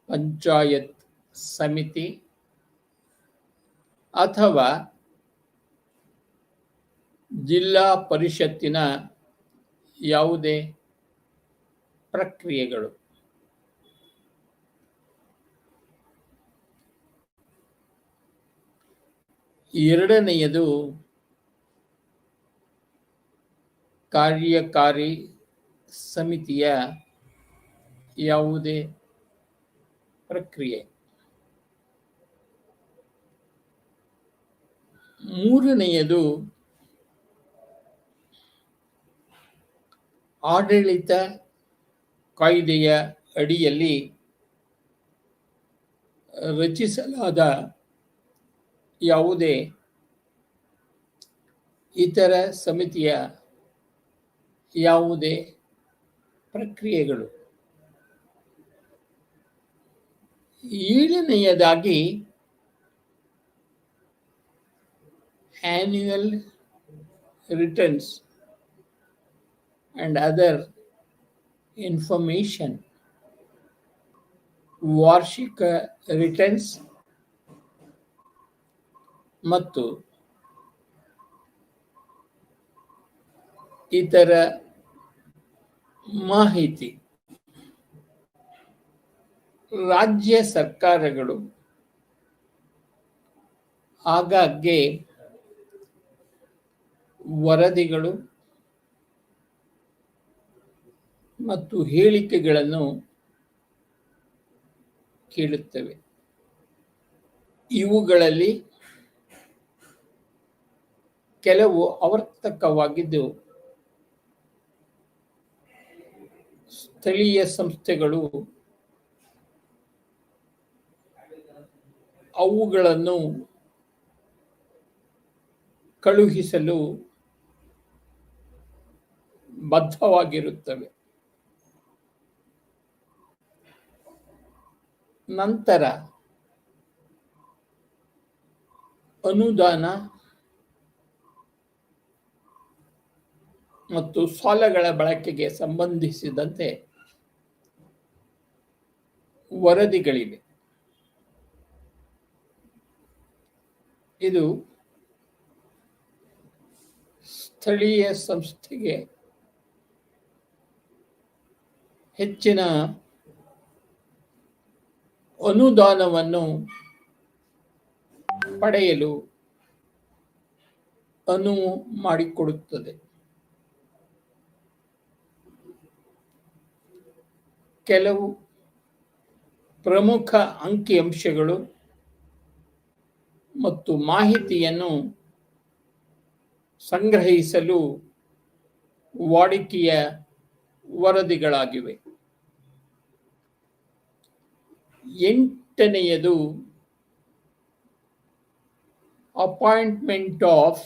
ಪಂಚಾಯತ್ ಸಮಿತಿ ಅಥವಾ ಜಿಲ್ಲಾ ಪರಿಷತ್ತಿನ ಯಾವುದೇ ಪ್ರಕ್ರಿಯೆಗಳು. ಎರಡನೆಯದು ಕಾರ್ಯಕಾರಿ ಸಮಿತಿಯ ಯಾವುದೇ ಪ್ರಕ್ರಿಯೆ. ಮೂರನೆಯದು ಆಡಳಿತ ಕಾಯ್ದೆಯ ಅಡಿಯಲ್ಲಿ ರಚಿಸಲಾದ ಯಾವುದೇ ಇತರ ಸಮಿತಿಯ ಯಾವುದೇ ಪ್ರಕ್ರಿಯೆಗಳು. ಏಳನೆಯದಾಗಿ annual returns and other information. ವಾರ್ಷಿಕ ರಿಟರ್ನ್ಸ್ ಮತ್ತು ಇತರ ಮಾಹಿತಿ. ರಾಜ್ಯ ಸರ್ಕಾರಗಳು ಆಗಾಗ್ಗೆ ವರದಿಗಳು ಮತ್ತು ಹೇಳಿಕೆಗಳನ್ನು ಕೇಳುತ್ತವೆ. ಇವುಗಳಲ್ಲಿ ಕೆಲವು ಆವರ್ತಕವಾಗಿದ್ದು ಸ್ಥಳೀಯ ಸಂಸ್ಥೆಗಳು ಅವುಗಳನ್ನು ಕಳುಹಿಸಲು ಬದ್ಧವಾಗಿರುತ್ತವೆ. ನಂತರ ಅನುದಾನ ಮತ್ತು ಸಾಲಗಳ ಬಳಕೆಗೆ ಸಂಬಂಧಿಸಿದಂತೆ ವರದಿಗಳಿವೆ. ಇದು ಸ್ಥಳೀಯ ಸಂಸ್ಥೆಗೆ ಹೆಚ್ಚಿನ ಅನುದಾನವನ್ನು ಪಡೆಯಲು ಅನುವು ಮಾಡಿಕೊಡುತ್ತದೆ. ಕೆಲವು ಪ್ರಮುಖ ಅಂಕಿಅಂಶಗಳು ಮತ್ತು ಮಾಹಿತಿಯನ್ನು ಸಂಗ್ರಹಿಸಲು ವಾಡಿಕೆಯ ವರದಿಗಳಾಗಿವೆ. ಎಂಟನೆಯದು appointment of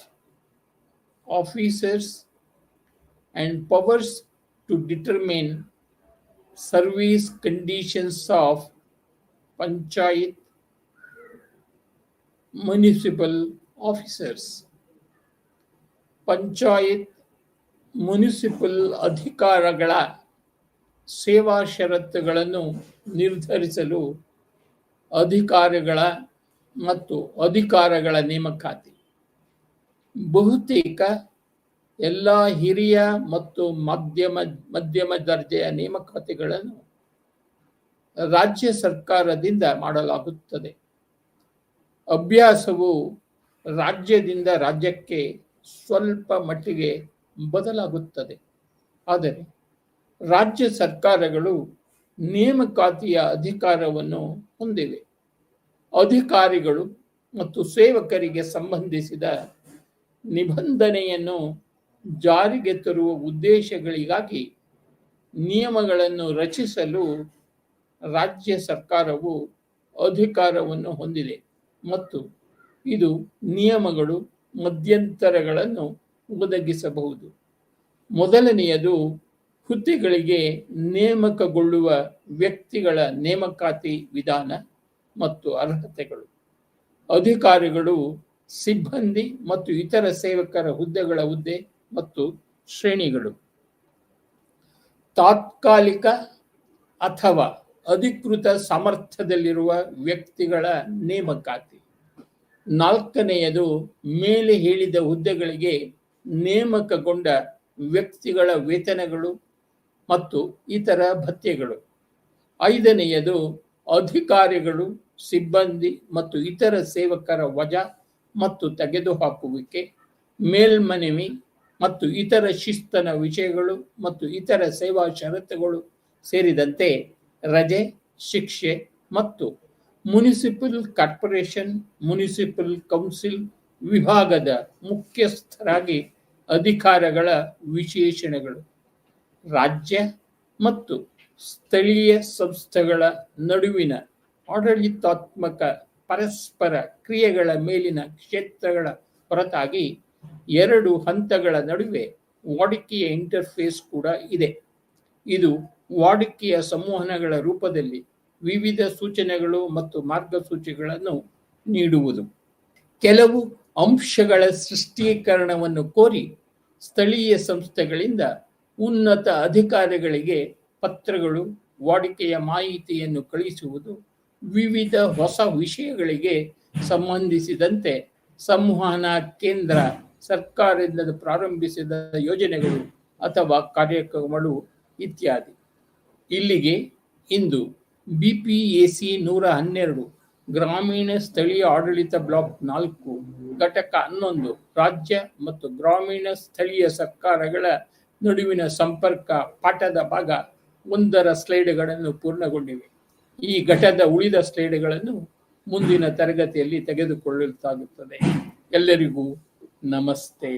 officers and powers to determine service conditions of panchayat municipal officers. Panchayat municipal ಅಧಿಕಾರಗಳ ಸೇವಾ ಷರತ್ತುಗಳನ್ನು ನಿರ್ಧರಿಸಲು ಅಧಿಕಾರಿಗಳ ಮತ್ತು ಅಧಿಕಾರಗಳ ನೇಮಕಾತಿ. ಬಹುತೇಕ ಎಲ್ಲ ಹಿರಿಯ ಮತ್ತು ಮಧ್ಯಮ ದರ್ಜೆಯ ನೇಮಕಾತಿಗಳನ್ನು ರಾಜ್ಯ ಸರ್ಕಾರದಿಂದ ಮಾಡಲಾಗುತ್ತದೆ. ಅಭ್ಯಾಸವು ರಾಜ್ಯದಿಂದ ರಾಜ್ಯಕ್ಕೆ ಸ್ವಲ್ಪ ಮಟ್ಟಿಗೆ ಬದಲಾಗುತ್ತದೆ. ಆದರೆ ರಾಜ್ಯ ಸರ್ಕಾರಗಳು ನೇಮಕಾತಿಯ ಅಧಿಕಾರವನ್ನು ಹೊಂದಿವೆ. ಅಧಿಕಾರಿಗಳು ಮತ್ತು ಸೇವಕರಿಗೆ ಸಂಬಂಧಿಸಿದ ನಿಬಂಧನೆಯನ್ನು ಜಾರಿಗೆ ತರುವ ಉದ್ದೇಶಗಳಿಗಾಗಿ ನಿಯಮಗಳನ್ನು ರಚಿಸಲು ರಾಜ್ಯ ಸರ್ಕಾರವು ಅಧಿಕಾರವನ್ನು ಹೊಂದಿದೆ ಮತ್ತು ಇದು ನಿಯಮಗಳು ಮಧ್ಯಂತರಗಳನ್ನು ಒದಗಿಸಬಹುದು. ಮೊದಲನೆಯದು ಹುದ್ದೆಗಳಿಗೆ ನೇಮಕಗೊಳ್ಳುವ ವ್ಯಕ್ತಿಗಳ ನೇಮಕಾತಿ ವಿಧಾನ ಮತ್ತು ಅರ್ಹತೆಗಳು. ಅಧಿಕಾರಿಗಳು, ಸಿಬ್ಬಂದಿ ಮತ್ತು ಇತರ ಸೇವಕರ ಹುದ್ದೆಗಳ ಹುದ್ದೆ ಮತ್ತು ಶ್ರೇಣಿಗಳು. ತಾತ್ಕಾಲಿಕ ಅಥವಾ ಅಧಿಕೃತ ಸಾಮರ್ಥ್ಯದಲ್ಲಿರುವ ವ್ಯಕ್ತಿಗಳ ನೇಮಕಾತಿ. ನಾಲ್ಕನೆಯದು ಮೇಲೆ ಹೇಳಿದ ಹುದ್ದೆಗಳಿಗೆ ನೇಮಕಗೊಂಡ ವ್ಯಕ್ತಿಗಳ ವೇತನಗಳು ಮತ್ತು ಇತರ ಭತ್ಯೆಗಳು. ಐದನೆಯದು ಅಧಿಕಾರಿಗಳು, ಸಿಬ್ಬಂದಿ ಮತ್ತು ಇತರ ಸೇವಕರ ವಜಾ ಮತ್ತು ತೆಗೆದುಹಾಕುವಿಕೆ, ಮೇಲ್ಮನವಿ ಮತ್ತು ಇತರ ಶಿಸ್ತನ ವಿಷಯಗಳು ಮತ್ತು ಇತರ ಸೇವಾ ಷರತ್ತುಗಳು ಸೇರಿದಂತೆ ರಜೆ, ಶಿಕ್ಷೆ ಮತ್ತು ಮುನಿಸಿಪಲ್ ಕಾರ್ಪೊರೇಷನ್, ಮುನಿಸಿಪಲ್ ಕೌನ್ಸಿಲ್ ವಿಭಾಗದ ಮುಖ್ಯಸ್ಥರಾಗಿ ಅಧಿಕಾರಗಳ ವಿಶೇಷಣಗಳು. ರಾಜ್ಯ ಮತ್ತು ಸ್ಥಳೀಯ ಸಂಸ್ಥೆಗಳ ನಡುವಿನ ಆಡಳಿತಾತ್ಮಕ ಪರಸ್ಪರ ಕ್ರಿಯೆಗಳ ಮೇಲಿನ ಕ್ಷೇತ್ರಗಳ ಹೊರತಾಗಿ ಎರಡು ಹಂತಗಳ ನಡುವೆ ವಾಡಿಕೆಯ ಇಂಟರ್ಫೇಸ್ ಕೂಡ ಇದೆ. ಇದು ವಾಡಿಕೆಯ ಸಂವಹನಗಳ ರೂಪದಲ್ಲಿ ವಿವಿಧ ಸೂಚನೆಗಳು ಮತ್ತು ಮಾರ್ಗಸೂಚಿಗಳನ್ನು ನೀಡುವುದು. ಕೆಲವು ಅಂಶಗಳ ಸ್ಪಷ್ಟೀಕರಣವನ್ನು ಕೋರಿ ಸ್ಥಳೀಯ ಸಂಸ್ಥೆಗಳಿಂದ ಉನ್ನತ ಅಧಿಕಾರಿಗಳಿಗೆ ಪತ್ರಗಳು, ವಾಡಿಕೆಯ ಮಾಹಿತಿಯನ್ನು ಕಳಿಸುವುದು, ವಿವಿಧ ಹೊಸ ವಿಷಯಗಳಿಗೆ ಸಂಬಂಧಿಸಿದಂತೆ ಸಂವಹನ ಕೇಂದ್ರ ಸರ್ಕಾರದಿಂದ ಪ್ರಾರಂಭಿಸಿದ ಯೋಜನೆಗಳು ಅಥವಾ ಕಾರ್ಯಕ್ರಮಗಳು ಇತ್ಯಾದಿ. ಇಲ್ಲಿಗೆ ಇಂದು BPAC 112 ಗ್ರಾಮೀಣ ಸ್ಥಳೀಯ ಆಡಳಿತ ಬ್ಲಾಕ್ 4 ಘಟಕ 11 ರಾಜ್ಯ ಮತ್ತು ಗ್ರಾಮೀಣ ಸ್ಥಳೀಯ ಸರ್ಕಾರಗಳ ನಡುವಿನ ಸಂಪರ್ಕ ಪಾಠದ ಭಾಗ 1ರ ಸ್ಲೈಡ್ಗಳನ್ನು ಪೂರ್ಣಗೊಂಡಿವೆ. ಈ ಘಟಕದ ಉಳಿದ ಸ್ಲೈಡ್ಗಳನ್ನು ಮುಂದಿನ ತರಗತಿಯಲ್ಲಿ ತೆಗೆದುಕೊಳ್ಳಲಾಗುತ್ತದೆ. ಎಲ್ಲರಿಗೂ ನಮಸ್ತೆ.